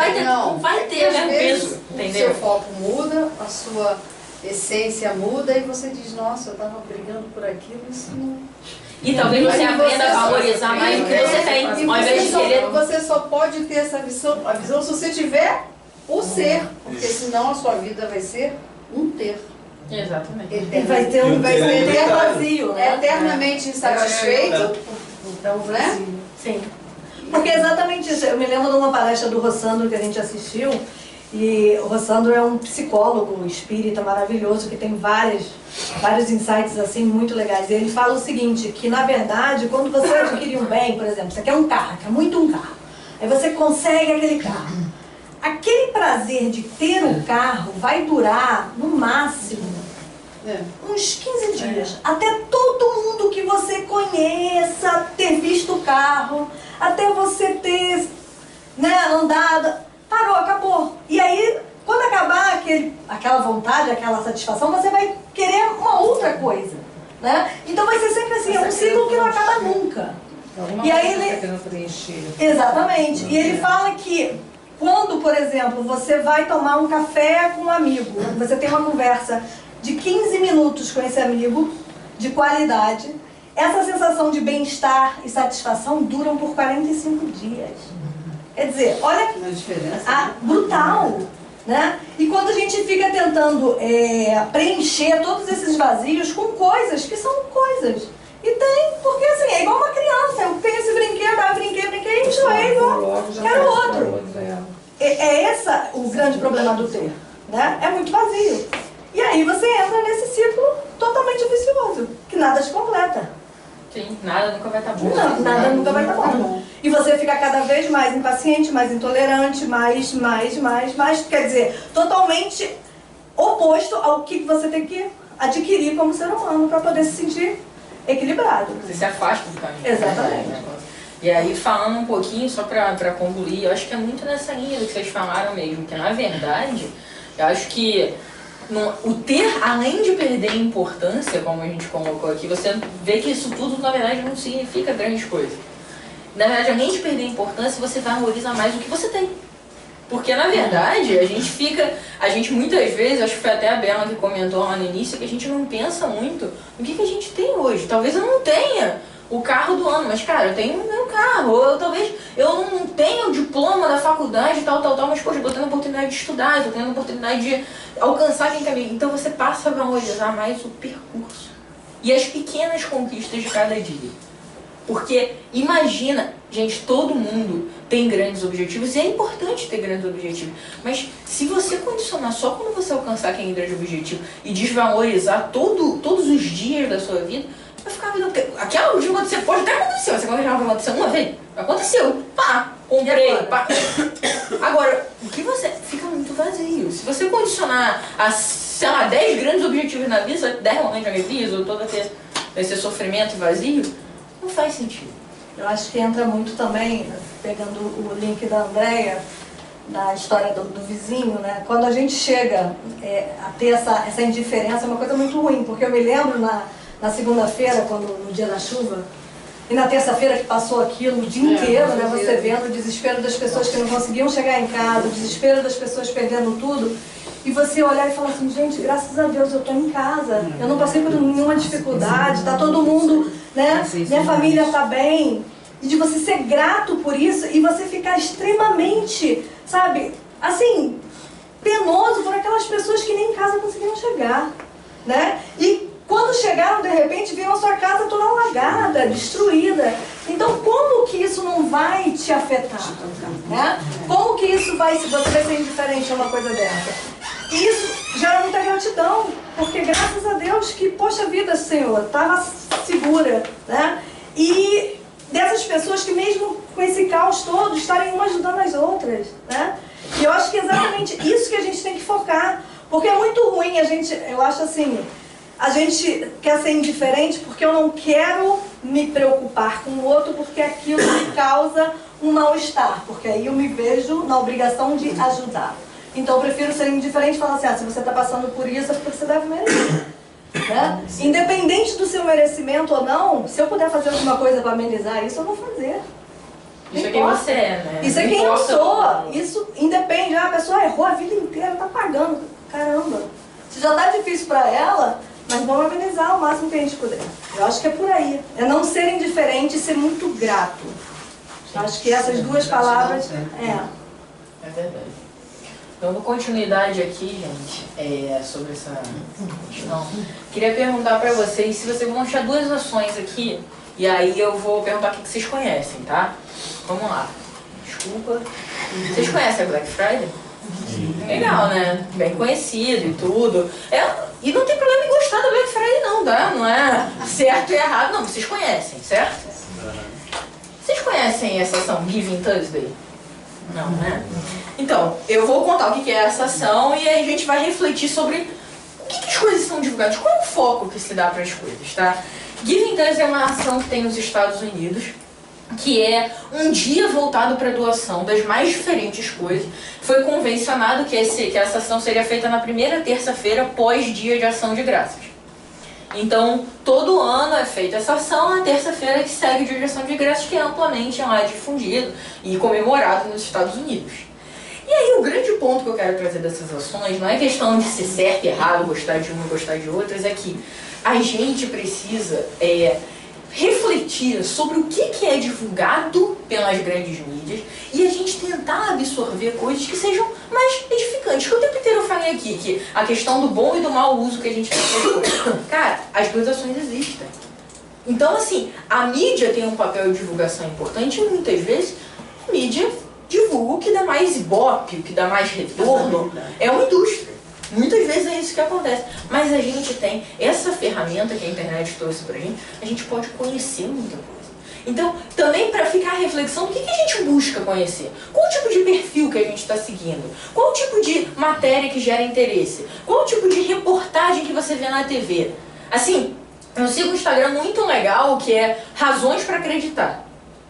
vai ter o mesmo peso. Entendeu? O seu foco muda, a sua essência muda e você diz, nossa, eu estava brigando por aquilo, isso não... E talvez você aprenda a valorizar mais o que você tem, ao invés de querer... Você só pode ter essa visão, a visão se você tiver o ser, porque senão a sua vida vai ser um ter. Exatamente. E vai ter um ter vazio, né? Eternamente insatisfeito. Então, né? Sim. Porque é exatamente isso. Eu me lembro de uma palestra do Rossandro que a gente assistiu, e o Rossandro é um psicólogo espírita maravilhoso que tem vários insights assim muito legais. E ele fala o seguinte, que na verdade, quando você adquire um bem, por exemplo, você quer um carro, quer muito um carro, aí você consegue aquele carro. Aquele prazer de ter o carro vai durar, no máximo, uns 15 dias. Até todo mundo que você conheça ter visto o carro, até você ter, né, andado... Parou, acabou. E aí, quando acabar aquela vontade, aquela satisfação, você vai querer uma outra coisa, né? Então vai ser sempre assim, é um ciclo que não acaba nunca. E aí ele... Exatamente. E ele fala que quando, por exemplo, você vai tomar um café com um amigo, você tem uma conversa de 15 minutos com esse amigo, de qualidade, essa sensação de bem-estar e satisfação duram por 45 dias. Quer dizer, olha a diferença, brutal, né? E quando a gente fica tentando preencher todos esses vazios com coisas que são coisas. E tem, porque assim, é igual uma criança, eu tenho esse brinquedo, brinquei, enjoei, quero outro. É esse o grande problema do ter, né? É muito vazio. E aí você entra nesse ciclo totalmente vicioso, que nada te completa. Sim, nada nunca vai estar bom. Não, nada nunca vai estar bom. E você fica cada vez mais impaciente, mais intolerante, mais. Quer dizer, totalmente oposto ao que você tem que adquirir como ser humano para poder se sentir equilibrado. Você se afasta do caminho. Exatamente. E aí, falando um pouquinho, só para concluir, eu acho que é muito nessa linha do que vocês falaram mesmo, que na verdade, eu acho que o ter, além de perder a importância, como a gente colocou aqui, você vê que isso tudo, na verdade, não significa grande coisa. Na verdade, além de perder a importância, você valoriza mais o que você tem. Porque, na verdade, a gente muitas vezes, acho que foi até a Bela que comentou lá no início, que a gente não pensa muito no que a gente tem hoje. Talvez eu não tenha o carro do ano, mas, cara, eu tenho o meu carro. Ou talvez eu não tenha o diploma da faculdade, tal, mas, poxa, eu tô tendo a oportunidade de estudar, eu tô tendo a oportunidade de alcançar quem caminha. Então você passa a valorizar mais o percurso e as pequenas conquistas de cada dia. Porque imagina, gente, todo mundo tem grandes objetivos e é importante ter grandes objetivos. Mas se você condicionar só quando você alcançar aquele grande objetivo e desvalorizar todos os dias da sua vida, vai ficar a vida... Aquela última que você pode até acontecer. Você vai acontecer uma vez? Aconteceu. Pá, comprei, pá. Agora, o que você... Fica muito vazio. Se você condicionar a, sei lá, 10 grandes objetivos na vida, 10 momentos de alegria, ou todo esse sofrimento vazio, não faz sentido. Eu acho que entra muito também, pegando o link da Andréia, na história do vizinho, né? Quando a gente chega a ter essa indiferença, é uma coisa muito ruim, porque eu me lembro na segunda-feira, no dia da chuva, e na terça-feira que passou aquilo o dia inteiro, né? Você vendo o desespero das pessoas que não conseguiam chegar em casa, o desespero das pessoas perdendo tudo, e você olhar e falar assim, gente, graças a Deus eu estou em casa, eu não passei por nenhuma dificuldade, está todo mundo, né? Minha família está bem. E de você ser grato por isso e você ficar extremamente, sabe, assim, penoso por aquelas pessoas que nem em casa conseguiam chegar, né? E quando chegaram, de repente, viram a sua casa toda alagada, destruída. Então, como que isso não vai te afetar? Né? Como que isso você vai ser indiferente a uma coisa dessa? Isso gera muita gratidão, porque graças a Deus que, poxa vida, Senhor, estava segura, né? e dessas pessoas que mesmo com esse caos todo, estarem uma ajudando as outras, né? E eu acho que é exatamente isso que a gente tem que focar, porque é muito ruim eu acho assim, a gente quer ser indiferente porque eu não quero me preocupar com o outro, porque aquilo me causa um mal-estar, porque aí eu me vejo na obrigação de ajudar. Então eu prefiro ser indiferente e falar assim, se você está passando por isso é porque você deve merecer. Né? Independente do seu merecimento ou não, se eu puder fazer alguma coisa para amenizar isso, eu vou fazer. Isso é quem você é, né? Isso é quem eu sou. Isso independe. A pessoa errou a vida inteira, tá pagando. Caramba. Se já tá difícil para ela, mas vamos amenizar o máximo que a gente puder. Eu acho que é por aí. É não ser indiferente e ser muito grato. Acho que essas duas palavras... É verdade. Dando continuidade aqui, gente, sobre essa questão, queria perguntar para vocês se vocês vão achar duas ações aqui, e aí eu vou perguntar o que vocês conhecem, tá? Vamos lá. Desculpa. Vocês conhecem a Black Friday? Legal, né? Bem conhecido e tudo. E não tem problema em gostar da Black Friday não, tá? Não é certo e errado, não. Vocês conhecem, certo? Vocês conhecem essa ação Giving Thursday? Não, né? Então, eu vou contar o que é essa ação e aí a gente vai refletir sobre o que as coisas são divulgadas, qual é o foco que se dá para as coisas, tá? Giving Thursday é uma ação que tem nos Estados Unidos, que é um dia voltado para a doação das mais diferentes coisas. Foi convencionado que essa ação seria feita na primeira terça-feira pós-dia de ação de graças. Então, todo ano é feita essa ação na terça-feira que segue o dia de ação de graças, que é amplamente difundido e comemorado nos Estados Unidos. E aí, o grande ponto que eu quero trazer dessas ações não é questão de ser certo e errado, gostar de uma e gostar de outras, é que a gente precisa refletir sobre o que é divulgado pelas grandes mídias e a gente tentar absorver coisas que sejam mais edificantes. Que o tempo inteiro eu falei aqui, que a questão do bom e do mau uso que a gente tem das coisas. Cara, as duas ações existem. Então, assim, a mídia tem um papel de divulgação importante e muitas vezes a mídia divulga o que dá mais ibope, o que dá mais retorno, é uma indústria. Muitas vezes é isso que acontece. Mas a gente tem essa ferramenta que a internet trouxe pra gente, a gente pode conhecer muita coisa. Então, também para ficar a reflexão, o que a gente busca conhecer? Qual o tipo de perfil que a gente está seguindo? Qual o tipo de matéria que gera interesse? Qual o tipo de reportagem que você vê na TV? Assim, eu sigo um Instagram muito legal que é Razões para Acreditar.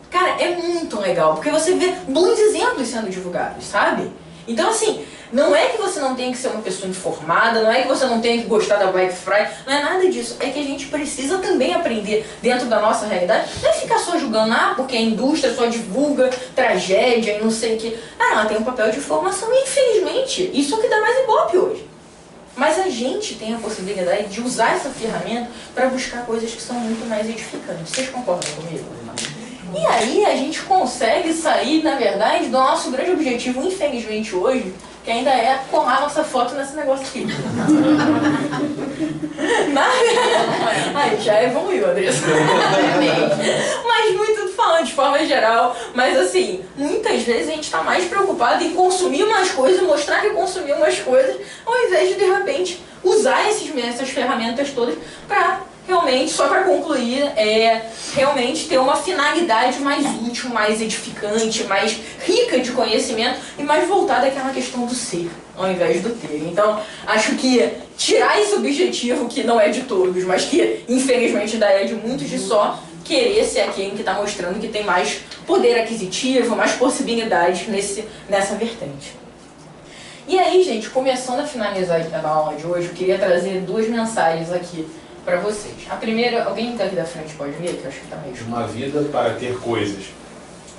Cara, é muito legal, porque você vê bons exemplos sendo divulgados, sabe? Então, assim, não é que você não tenha que ser uma pessoa informada, não é que você não tenha que gostar da Black Friday, não é nada disso. É que a gente precisa também aprender dentro da nossa realidade. Não é ficar só julgando, porque a indústria só divulga tragédia e não sei o que. Ela tem um papel de informação e, infelizmente, isso é o que dá mais ibope hoje. Mas a gente tem a possibilidade de usar essa ferramenta para buscar coisas que são muito mais edificantes. Vocês concordam comigo? E aí a gente consegue sair, na verdade, do nosso grande objetivo, infelizmente hoje, que ainda é colar nossa foto nesse negócio aqui. Ai, já evoluiu, Andressa. Mas muito falando de forma geral, mas assim, muitas vezes a gente está mais preocupado em consumir umas coisas, mostrar que consumiu umas coisas, ao invés de repente, usar essas ferramentas todas para realmente, só para concluir, realmente ter uma finalidade mais útil, mais edificante, mais rica de conhecimento e mais voltada àquela questão do ser, ao invés do ter. Então, acho que tirar esse objetivo, que não é de todos, mas que infelizmente ainda é de muitos, de só querer ser aquele que está mostrando que tem mais poder aquisitivo, mais possibilidades nessa vertente. E aí, gente, começando a finalizar a aula de hoje, eu queria trazer duas mensagens aqui para vocês. A primeira, alguém tá aqui da frente pode ver, que eu acho que tá meio escuro. Uma vida para ter coisas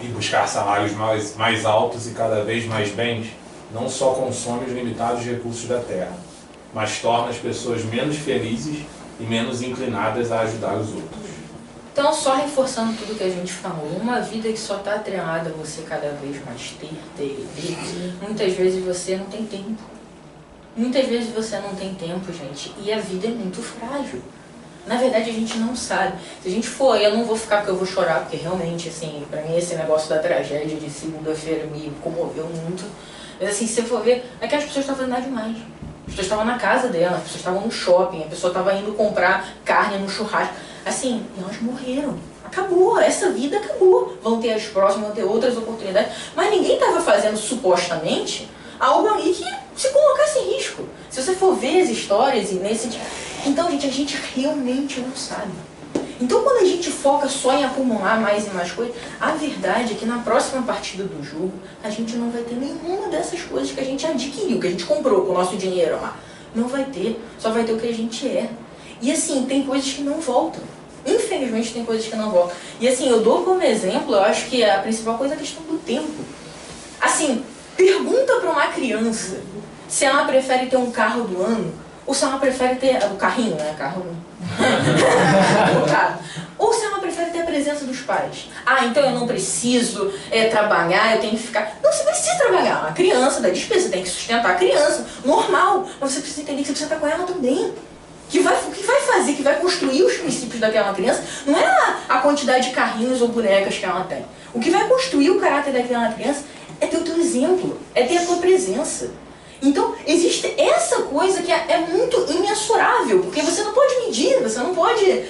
e buscar salários mais altos e cada vez mais bens, não só consome os limitados recursos da terra, mas torna as pessoas menos felizes e menos inclinadas a ajudar os outros. Então, só reforçando tudo que a gente falou, uma vida que só está atrelada a você cada vez mais ter, muitas vezes você não tem tempo. Muitas vezes você não tem tempo, gente, e a vida é muito frágil. Na verdade, a gente não sabe. Se a gente for, eu não vou ficar porque eu vou chorar, porque realmente, assim, pra mim esse negócio da tragédia de segunda-feira me comoveu muito. Mas assim, se você for ver, aquelas pessoas estavam fazendo nada demais. As pessoas estavam na casa dela, as pessoas estavam no shopping, a pessoa estava indo comprar carne no churrasco. Assim, e elas morreram. Acabou, essa vida acabou. Vão ter as próximas, vão ter outras oportunidades. Mas ninguém estava fazendo, supostamente, algo ali que se colocasse em risco. Se você for ver as histórias e nesse... Então, gente, a gente realmente não sabe. Então, quando a gente foca só em acumular mais e mais coisas, a verdade é que na próxima partida do jogo, a gente não vai ter nenhuma dessas coisas que a gente adquiriu, que a gente comprou com o nosso dinheiro lá. Não vai ter, só vai ter o que a gente é. E assim, tem coisas que não voltam. Infelizmente, tem coisas que não voltam. E assim, eu dou como exemplo, eu acho que a principal coisa é a questão do tempo. Assim, pergunta para uma criança se ela prefere ter um carro do ano, ou se ela prefere ter o carrinho, né? Carro o carro. Ou se ela prefere ter a presença dos pais. Ah, então eu não preciso trabalhar, eu tenho que ficar... Não, você precisa trabalhar. Uma criança dá despesa, você tem que sustentar a criança. Normal. Mas você precisa entender que você precisa estar com ela também. O que vai fazer, que vai construir os princípios daquela criança, não é a quantidade de carrinhos ou bonecas que ela tem. O que vai construir o caráter daquela criança é ter o teu exemplo, é ter a tua presença. Então, existe essa coisa que é muito imensurável, porque você não pode medir, você não pode...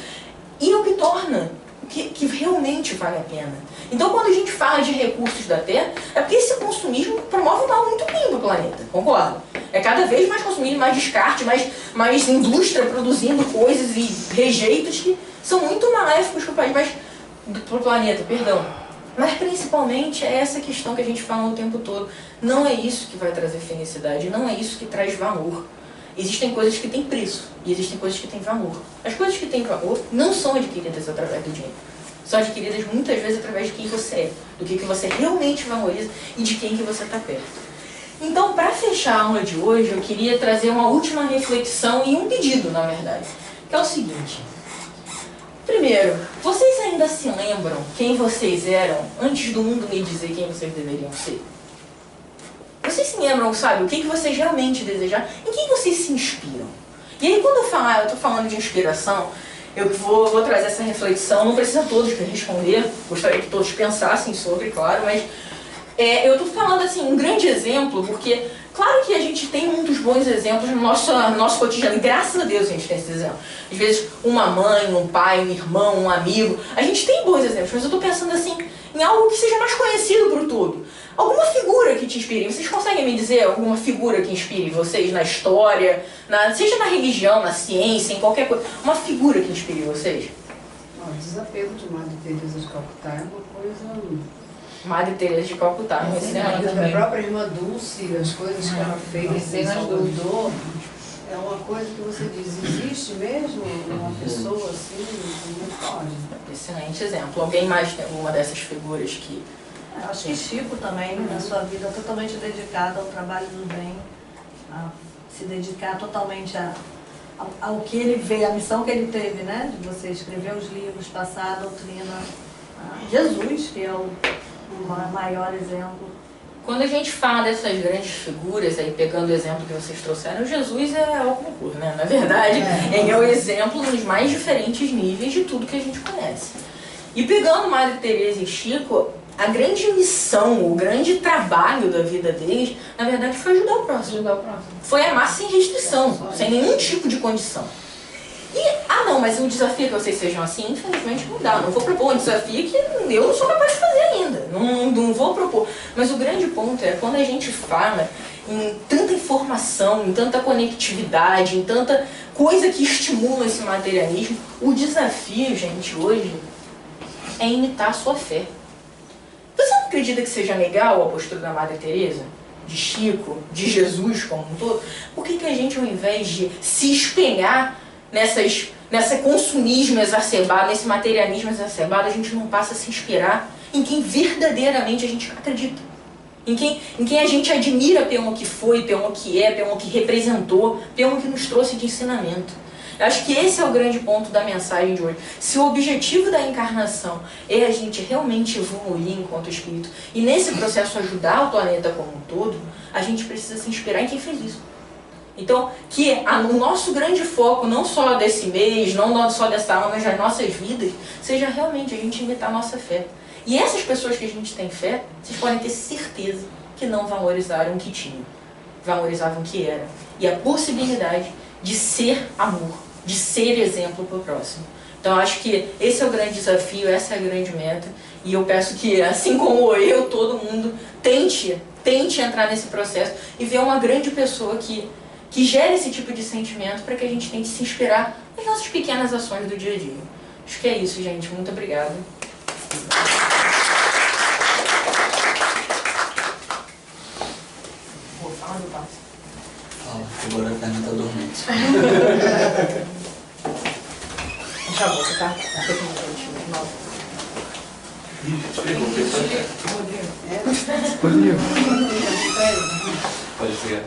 E é o que torna que realmente vale a pena. Então, quando a gente fala de recursos da Terra, é porque esse consumismo promove um mal muito ruim para o planeta, concorda? É cada vez mais consumismo, mais descarte, mais indústria produzindo coisas e rejeitos que são muito maléficos para o planeta, perdão. Mas principalmente é essa questão que a gente fala o tempo todo. Não é isso que vai trazer felicidade, não é isso que traz valor. Existem coisas que têm preço e existem coisas que têm valor. As coisas que têm valor não são adquiridas através do dinheiro. São adquiridas muitas vezes através de quem você é, do que você realmente valoriza e de quem que você está perto. Então, para fechar a aula de hoje, eu queria trazer uma última reflexão e um pedido, na verdade, que é o seguinte. Primeiro, vocês ainda se lembram quem vocês eram antes do mundo me dizer quem vocês deveriam ser? Vocês se lembram, sabe, o que vocês realmente desejam? Em quem vocês se inspiram? E aí, quando eu estou falando de inspiração, eu vou trazer essa reflexão, não precisa todos responder, gostaria que todos pensassem sobre, claro, mas eu estou falando assim, um grande exemplo, porque claro que a gente tem muitos bons exemplos no nosso cotidiano, e graças a Deus a gente tem esses exemplos. Às vezes uma mãe, um pai, um irmão, um amigo, a gente tem bons exemplos, mas eu estou pensando assim, em algo que seja mais conhecido por todo. Alguma figura que te inspire. Vocês conseguem me dizer alguma figura que inspire vocês na história, seja na religião, na ciência, em qualquer coisa? Uma figura que inspire vocês? O desapego de Madre Teresa de Calcutá é uma coisa... Madre Teresa de Calcutá, a própria irmã Dulce, as coisas que ela fez, cenas do dor, é uma coisa que você diz, existe mesmo uma pessoa assim, não pode. Excelente exemplo. Alguém mais tem alguma dessas figuras que... Eu acho que Chico também, na sua vida, totalmente dedicado ao trabalho do bem, a se dedicar totalmente ao que ele vê, a missão que ele teve, né? De você escrever os livros, passar a doutrina a Jesus, que é o maior exemplo. Quando a gente fala dessas grandes figuras, aí pegando o exemplo que vocês trouxeram, Jesus é o concurso, né? Na verdade, ele é o exemplo nos mais diferentes níveis de tudo que a gente conhece. E pegando Madre Teresa e Chico, a grande missão, o grande trabalho da vida deles, na verdade, foi ajudar o próximo. Foi amar sem restrição, sem nenhum tipo de condição. E, não, mas o desafio é que vocês sejam assim, infelizmente não dá. Não vou propor um desafio que eu não sou capaz de fazer ainda. Não vou propor. Mas o grande ponto é quando a gente fala em tanta informação, em tanta conectividade, em tanta coisa que estimula esse materialismo, o desafio, gente, hoje é imitar a sua fé. Você não acredita que seja legal a postura da Madre Teresa, de Chico, de Jesus como um todo? Por que a gente, ao invés de se espelhar nesse consumismo exacerbado, nesse materialismo exacerbado, a gente não passa a se inspirar em quem verdadeiramente a gente acredita? Em quem a gente admira pelo que foi, pelo que é, pelo que representou, pelo que nos trouxe de ensinamento. Eu acho que esse é o grande ponto da mensagem de hoje. Se o objetivo da encarnação é a gente realmente evoluir enquanto espírito e nesse processo ajudar o planeta como um todo, a gente precisa se inspirar em quem fez isso. Então, que o nosso grande foco, não só desse mês, não só dessa aula, mas das nossas vidas, seja realmente a gente imitar a nossa fé. E essas pessoas que a gente tem fé, vocês podem ter certeza que não valorizaram o que tinham, valorizavam o que era. E a possibilidade de ser amor, de ser exemplo para o próximo. Então, acho que esse é o grande desafio, essa é a grande meta. E eu peço que, assim como eu, todo mundo tente entrar nesse processo e ver uma grande pessoa que gere esse tipo de sentimento para que a gente tente se inspirar nas nossas pequenas ações do dia a dia. Acho que é isso, gente. Muito obrigada. Vou falar do passo. Fala, agora a perna tá dormente. Já vou, tá? Pode pegar.